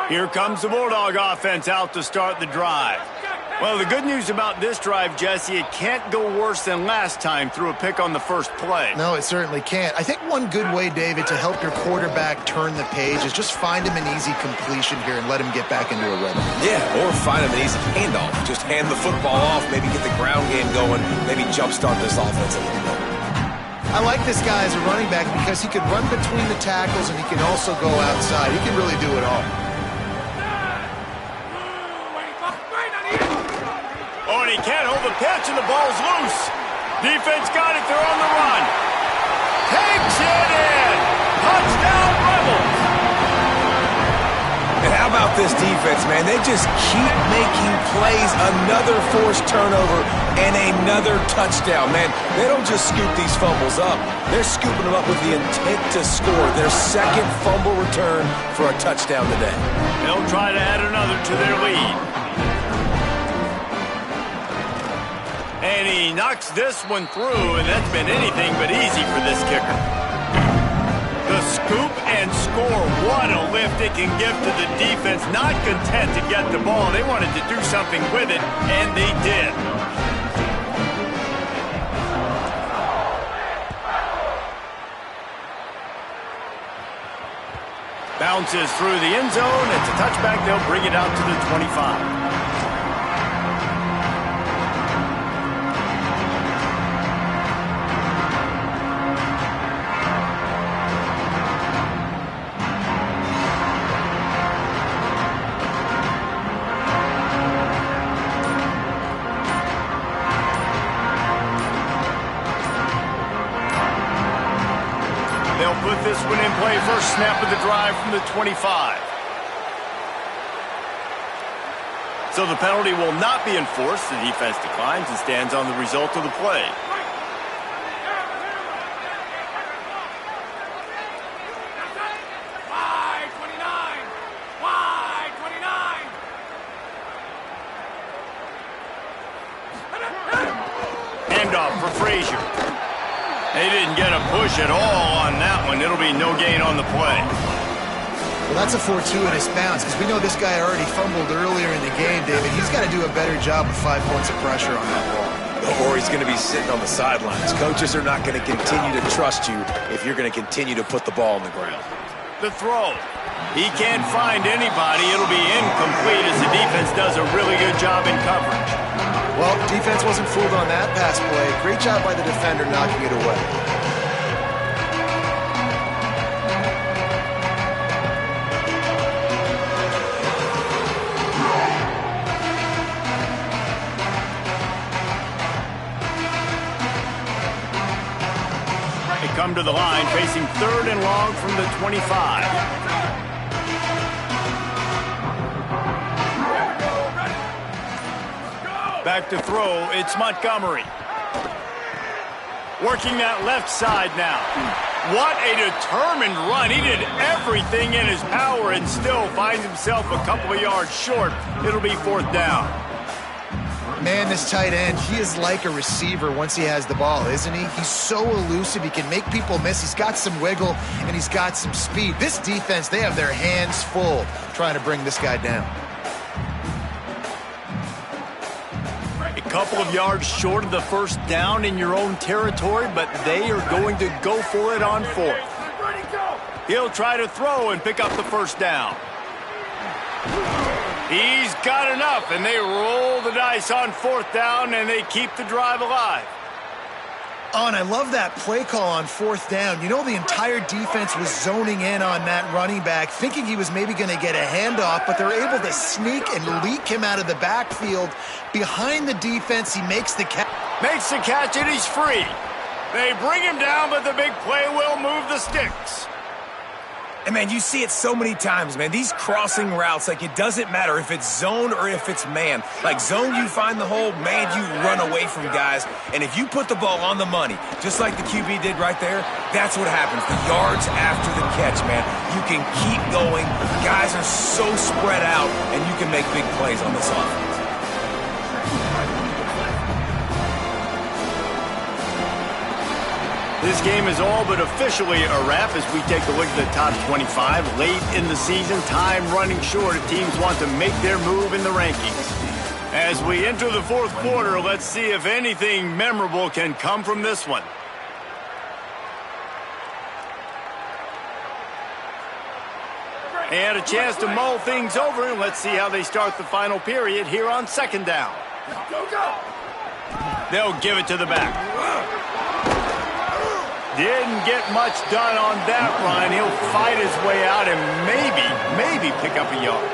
Here comes the Bulldog offense out to start the drive. Well, the good news about this drive, Jesse, it can't go worse than last time through a pick on the first play. No, it certainly can't. I think one good way, David, to help your quarterback turn the page is just find him an easy completion here and let him get back into a rhythm. Yeah, or find him an easy handoff. Just hand the football off, maybe get the ground game going, maybe jumpstart this offense a little bit. I like this guy as a running back because he can run between the tackles and he can also go outside. He can really do it all. Oh, and he can't hold the pitch, and the ball's loose. Defense got it. They're on the run. Takes it in. Touchdown, Rebels. And how about this defense, man? They just keep making plays. Another forced turnover and another touchdown, man. They don't just scoop these fumbles up. They're scooping them up with the intent to score. Their second fumble return for a touchdown today. They'll try to add another to their lead. And he knocks this one through, and that's been anything but easy for this kicker. The scoop and score, what a lift it can give to the defense. Not content to get the ball. They wanted to do something with it, and they did. Bounces through the end zone. It's a touchback. They'll bring it out to the 25. Put this one in play. First snap of the drive from the 25. So the penalty will not be enforced. The defense declines and stands on the result of the play. Handoff for Frazier. They didn't get a push at all on that one. It'll be no gain on the play. Well, that's a fortuitous bounce because we know this guy already fumbled earlier in the game, David. He's got to do a better job with 5 points of pressure on that ball. Or he's going to be sitting on the sidelines. Coaches are not going to continue to trust you if you're going to continue to put the ball on the ground. The throw. He can't find anybody. It'll be incomplete as the defense does a really good job in coverage. Well, defense wasn't fooled on that pass play. Great job by the defender knocking it away. They come to the line, facing 3rd and long from the 25. Back to throw, it's Montgomery. Working that left side now. What a determined run. He did everything in his power and still finds himself a couple of yards short. It'll be 4th down. Man, this tight end, he is like a receiver once he has the ball, isn't he? He's so elusive. He can make people miss. He's got some wiggle, and he's got some speed. This defense, they have their hands full trying to bring this guy down. Couple of yards short of the first down in your own territory, but they are going to go for it on 4th. He'll try to throw and pick up the first down. He's got enough, and they roll the dice on 4th down, and they keep the drive alive. Oh, and I love that play call on 4th down. You know, the entire defense was zoning in on that running back, thinking he was maybe going to get a handoff, but they're able to sneak and leak him out of the backfield. Behind the defense, he makes the catch. Makes the catch, and he's free. They bring him down, but the big play will move the sticks. And, man, you see it so many times, man. These crossing routes, like, it doesn't matter if it's zone or if it's man. Like, zone, you find the hole. Man, you run away from guys. And if you put the ball on the money, just like the QB did right there, that's what happens. The yards after the catch, man. You can keep going. Guys are so spread out, and you can make big plays on this offense. This game is all but officially a wrap as we take a look at the top 25. Late in the season, time running short as teams want to make their move in the rankings. As we enter the fourth quarter, let's see if anything memorable can come from this one. And a chance to mull things over, and let's see how they start the final period here on second down. Go, go! They'll give it to the back. Didn't get much done on that run. He'll fight his way out and maybe pick up a yard.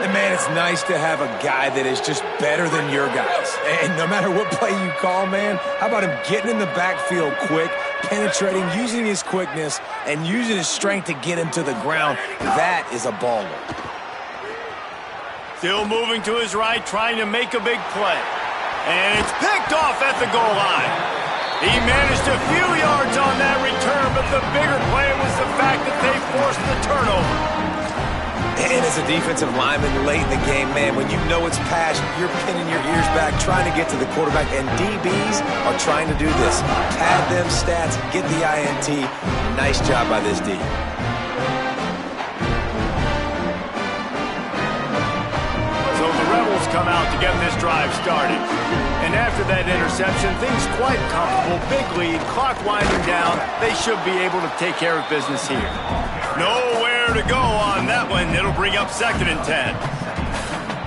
And man, it's nice to have a guy that is just better than your guys. And no matter what play you call, man, how about him getting in the backfield quick, penetrating, using his quickness, and using his strength to get him to the ground? That is a baller. Still moving to his right, trying to make a big play. And it's picked off at the goal line. He managed a few yards on that return, but the bigger play was the fact that they forced the turnover. And as a defensive lineman late in the game, man, when you know it's passion, you're pinning your ears back, trying to get to the quarterback, and DBs are trying to do this. Pad them stats, get the INT. Nice job by this D. So the Rebels come out to get this drive started. And after that interception, things quite comfortable. Big lead, clock winding down. They should be able to take care of business here. Nowhere to go on that one. It'll bring up 2nd and 10.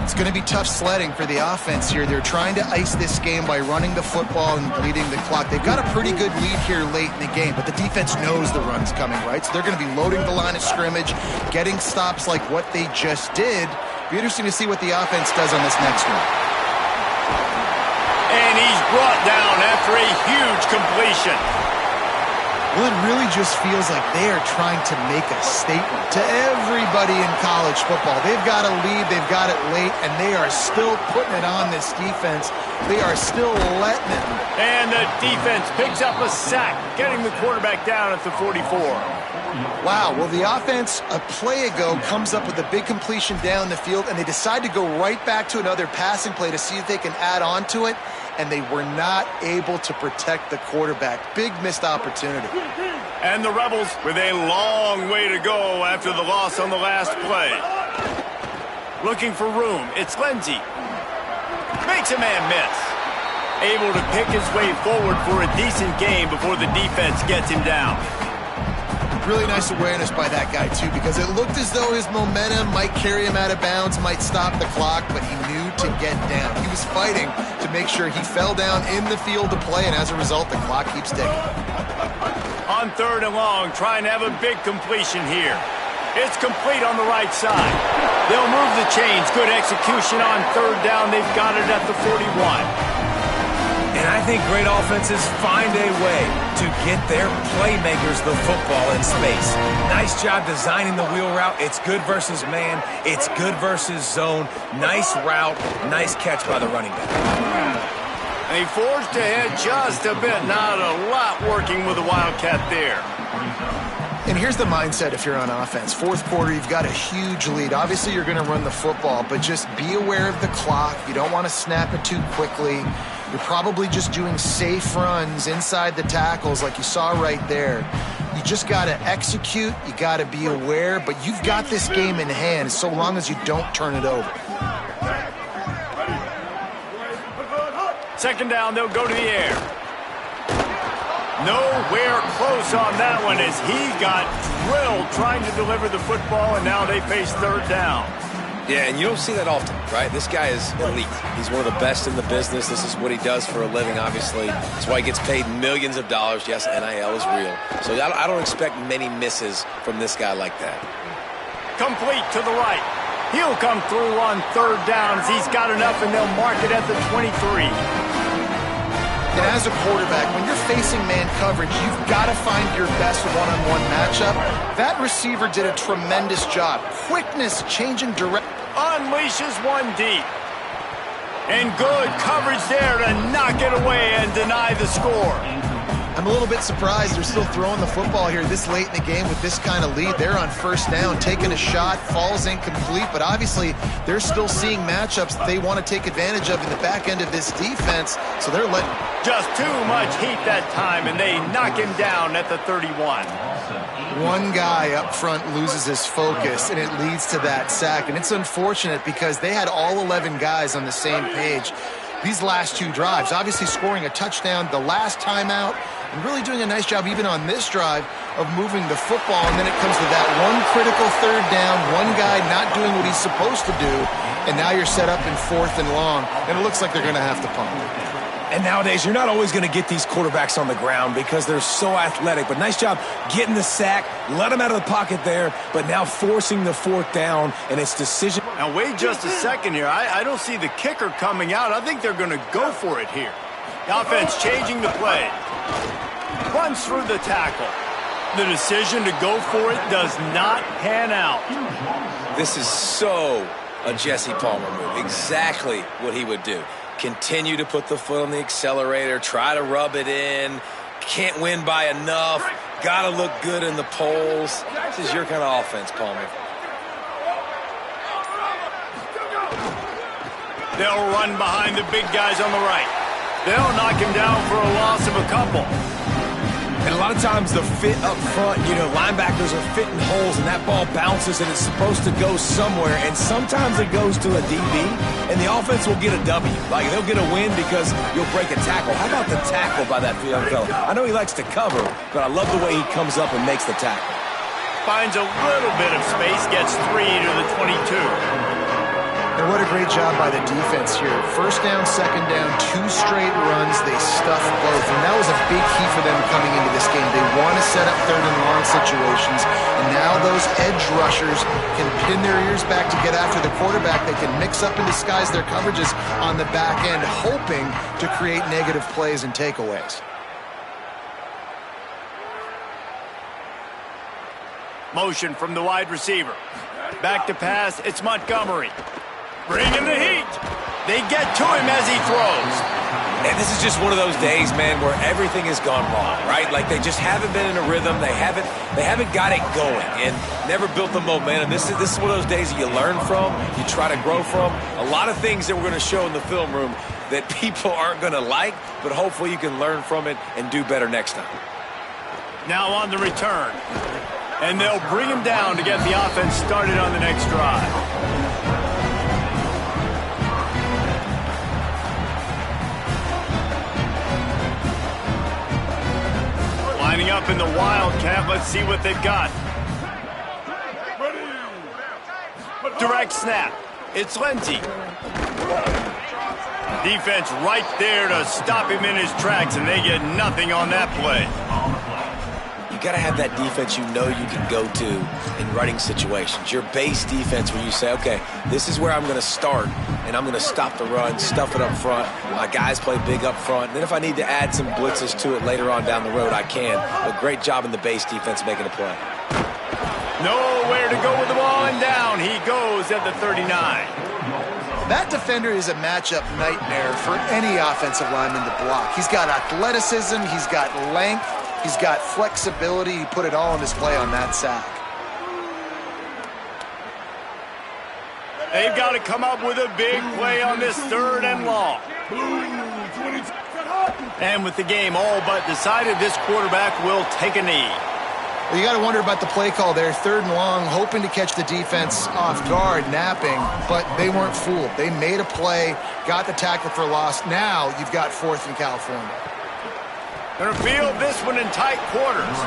It's going to be tough sledding for the offense here. They're trying to ice this game by running the football and bleeding the clock. They've got a pretty good lead here late in the game, but the defense knows the run's coming, right? So they're going to be loading the line of scrimmage, getting stops like what they just did. Be interesting to see what the offense does on this next one. And he's brought down after a huge completion. Well, it really just feels like they are trying to make a statement to everybody in college football. They've got a lead, they've got it late, and they are still putting it on this defense. They are still letting it. And the defense picks up a sack, getting the quarterback down at the 44. Wow, well, the offense a play ago comes up with a big completion down the field, and they decide to go right back to another passing play to see if they can add on to it, and they were not able to protect the quarterback. Big missed opportunity. And the Rebels with a long way to go after the loss on the last play. Looking for room, it's Lindsey. Makes a man miss. Able to pick his way forward for a decent gain before the defense gets him down. Really nice awareness by that guy, too, because it looked as though his momentum might carry him out of bounds, might stop the clock, but he knew to get down. He was fighting to make sure he fell down in the field to play, and as a result, the clock keeps ticking. On 3rd and long, trying to have a big completion here. It's complete on the right side. They'll move the chains. Good execution on 3rd down. They've got it at the 41. And I think great offenses find a way to get their playmakers the football in space. Nice job designing the wheel route. It's good versus man. It's good versus zone. Nice route. Nice catch by the running back. And he forged ahead just a bit. Not a lot working with the Wildcat there. And here's the mindset if you're on offense. 4th quarter, you've got a huge lead. Obviously, you're going to run the football, but just be aware of the clock. You don't want to snap it too quickly. You're probably just doing safe runs inside the tackles like you saw right there. You just got to execute. You got to be aware, but you've got this game in hand so long as you don't turn it over. 2nd down, they'll go to the air. Nowhere close on that one as he got drilled trying to deliver the football, and now they face 3rd down. Yeah, and you don't see that often, right? This guy is elite. He's one of the best in the business. This is what he does for a living, obviously. That's why he gets paid millions of dollars. Yes, NIL is real. So I don't expect many misses from this guy like that. Complete to the right. He'll come through on 3rd downs. He's got enough, and they'll mark it at the 23. And as a quarterback, when you're facing man coverage, you've got to find your best one-on-one matchup. That receiver did a tremendous job. Quickness, changing direction. Unleashes one deep. And good coverage there to knock it away and deny the score. I'm a little bit surprised they're still throwing the football here this late in the game with this kind of lead. They're on first down, taking a shot, falls incomplete, but obviously they're still seeing matchups that they want to take advantage of in the back end of this defense, so they're letting... Just too much heat that time, and they knock him down at the 31. One guy up front loses his focus, and it leads to that sack, and it's unfortunate because they had all 11 guys on the same page these last two drives, obviously scoring a touchdown the last timeout and really doing a nice job even on this drive of moving the football, and then it comes to that one critical third down, one guy not doing what he's supposed to do, and now you're set up in 4th and long, and it looks like they're going to have to punt. And nowadays, you're not always going to get these quarterbacks on the ground because they're so athletic. But nice job getting the sack, let him out of the pocket there, but now forcing the 4th down, and it's decision. Now, wait just a second here. I don't see the kicker coming out. I think they're going to go for it here. The offense changing the play. Runs through the tackle. The decision to go for it does not pan out. This is so a Jesse Palmer move. Exactly what he would do. Continue to put the foot on the accelerator, try to rub it in, can't win by enough, got to look good in the polls. This is your kind of offense, Palmer. They'll run behind the big guys on the right. They'll knock him down for a loss of a couple. And a lot of times the fit up front, linebackers are fitting holes and that ball bounces and it's supposed to go somewhere, and sometimes it goes to a DB and the offense will get a W. Like, they'll get a win because you'll break a tackle. How about the tackle by that young fella? I know he likes to cover, but I love the way he comes up and makes the tackle. Finds a little bit of space, gets 3 to the 22. And what a great job by the defense here. First down, second down, 2 straight runs. They stuffed both. And that was a big key for them coming into this game. They want to set up 3rd and long situations. And now those edge rushers can pin their ears back to get after the quarterback. They can mix up and disguise their coverages on the back end, hoping to create negative plays and takeaways. Motion from the wide receiver. Back to pass, it's Montgomery. Bringing the heat. They get to him as he throws. And this is just one of those days, man, where everything has gone wrong, right? Like, they just haven't been in a rhythm. They haven't got it going and never built the momentum. This is one of those days that you learn from, you try to grow from. A lot of things that we're going to show in the film room that people aren't going to like, but hopefully you can learn from it and do better next time. Now on the return. And they'll bring him down to get the offense started on the next drive. Lining up in the Wildcat. Let's see what they've got. Direct snap. It's Lindsey. Defense right there to stop him in his tracks, and they get nothing on that play. You got to have that defense you know you can go to in running situations. Your base defense where you say, okay, this is where I'm going to start, and I'm going to stop the run, stuff it up front. My guys play big up front. And then if I need to add some blitzes to it later on down the road, I can. A great job in the base defense making a play. Nowhere to go with the ball, and down he goes at the 39. That defender is a matchup nightmare for any offensive lineman to block. He's got athleticism, he's got length, he's got flexibility. He put it all on display on that sack. They've got to come up with a big play on this 3rd and long. And with the game all but decided, this quarterback will take a knee. Well, you got to wonder about the play call there. 3rd and long, hoping to catch the defense off guard, napping, but they weren't fooled. They made a play, got the tackle for loss. Now you've got 4th in California. Gonna field this one in tight quarters.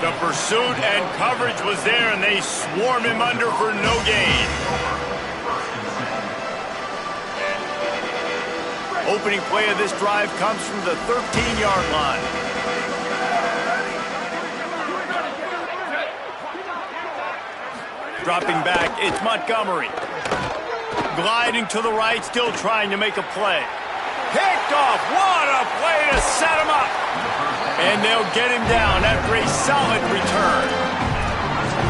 The pursuit and coverage was there, and they swarm him under for no gain. Opening play of this drive comes from the 13-yard line. Dropping back, it's Montgomery. Gliding to the right, still trying to make a play. Picked off, what a play to set him up. And they'll get him down after a solid return.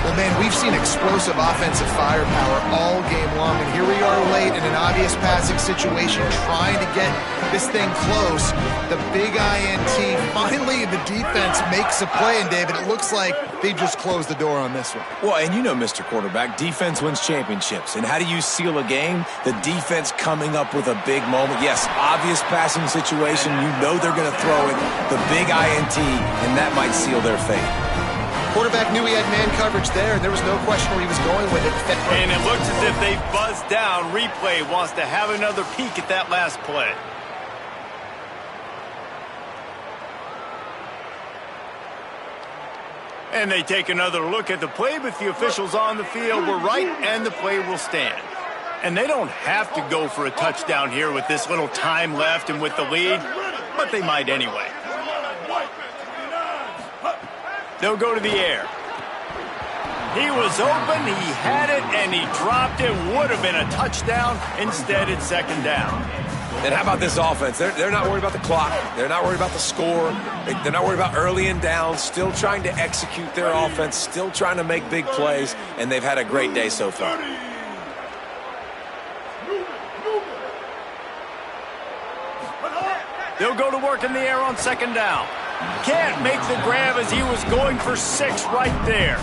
Well, Man, we've seen explosive offensive firepower all game long, and here we are late in an obvious passing situation trying to get this thing close. The big INT, finally the defense makes a play, and David, it looks like they just closed the door on this one. Well, and you know, Mr. Quarterback, defense wins championships. And how do you seal a game? The defense coming up with a big moment. Yes, obvious passing situation. You know they're going to throw it. The big INT, and that might seal their fate. Quarterback knew he had man coverage there, and there was no question where he was going with it. And it looks as if they've buzzed down. Replay wants to have another peek at that last play. And they take another look at the play, but the officials on the field were right, and the play will stand. And they don't have to go for a touchdown here with this little time left and with the lead, but they might anyway. They'll go to the air. He was open, he had it, and he dropped it. Would have been a touchdown. Instead, it's second down. And how about this offense? They're not worried about the clock. They're not worried about the score. They're not worried about early and down. Still trying to execute their offense. Still trying to make big plays. And they've had a great day so far. They'll go to work in the air on second down. Can't make the grab as he was going for 6 right there.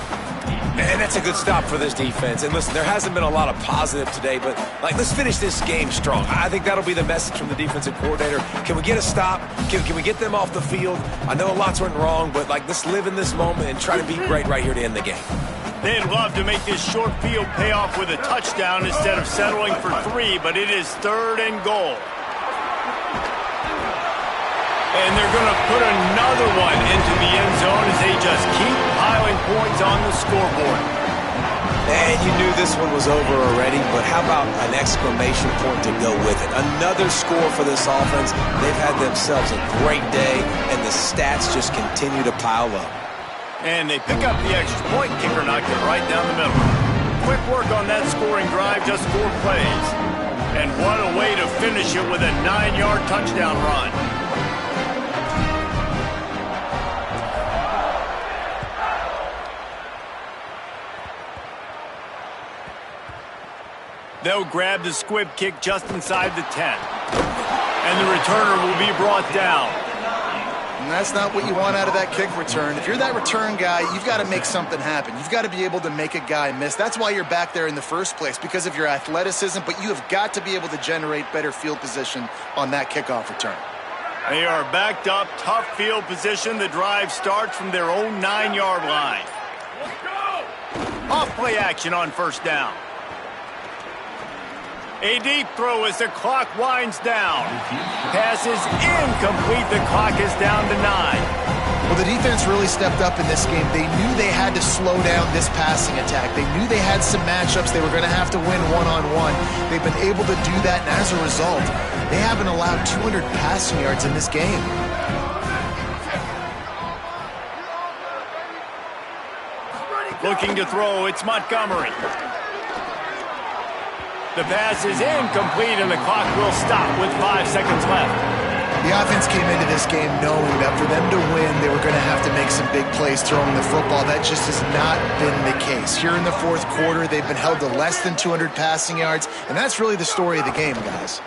And that's a good stop for this defense. And listen, there hasn't been a lot of positive today, but let's finish this game strong. I think that'll be the message from the defensive coordinator. Can we get a stop? Can we get them off the field? I know a lot's went wrong, but let's live in this moment and try to be great right here to end the game. They'd love to make this short field pay off with a touchdown instead of settling for 3, but it is 3rd and goal. And they're going to put another one into the end zone as they just keep piling points on the scoreboard. And you knew this one was over already, but how about an exclamation point to go with it? Another score for this offense. They've had themselves a great day, and the stats just continue to pile up. And they pick up the extra point. Kicker knocked it right down the middle. Quick work on that scoring drive, just 4 plays. And what a way to finish it with a 9-yard touchdown run. They'll grab the squib kick just inside the 10. And the returner will be brought down. And that's not what you want out of that kick return. If you're that return guy, you've got to make something happen. You've got to be able to make a guy miss. That's why you're back there in the first place, because of your athleticism, but you have got to be able to generate better field position on that kickoff return. They are backed up, tough field position. The drive starts from their own 9-yard line. Off play action on first down. A deep throw as the clock winds down. Pass is incomplete. The clock is down to 9. Well, the defense really stepped up in this game. They knew they had to slow down this passing attack. They knew they had some matchups they were going to have to win one-on-one. They've been able to do that, and as a result, they haven't allowed 200 passing yards in this game. Looking to throw, it's Montgomery. The pass is incomplete, and the clock will stop with 5 seconds left. The offense came into this game knowing that for them to win, they were going to have to make some big plays throwing the football. That just has not been the case. Here in the fourth quarter, they've been held to less than 200 passing yards, and that's really the story of the game, guys.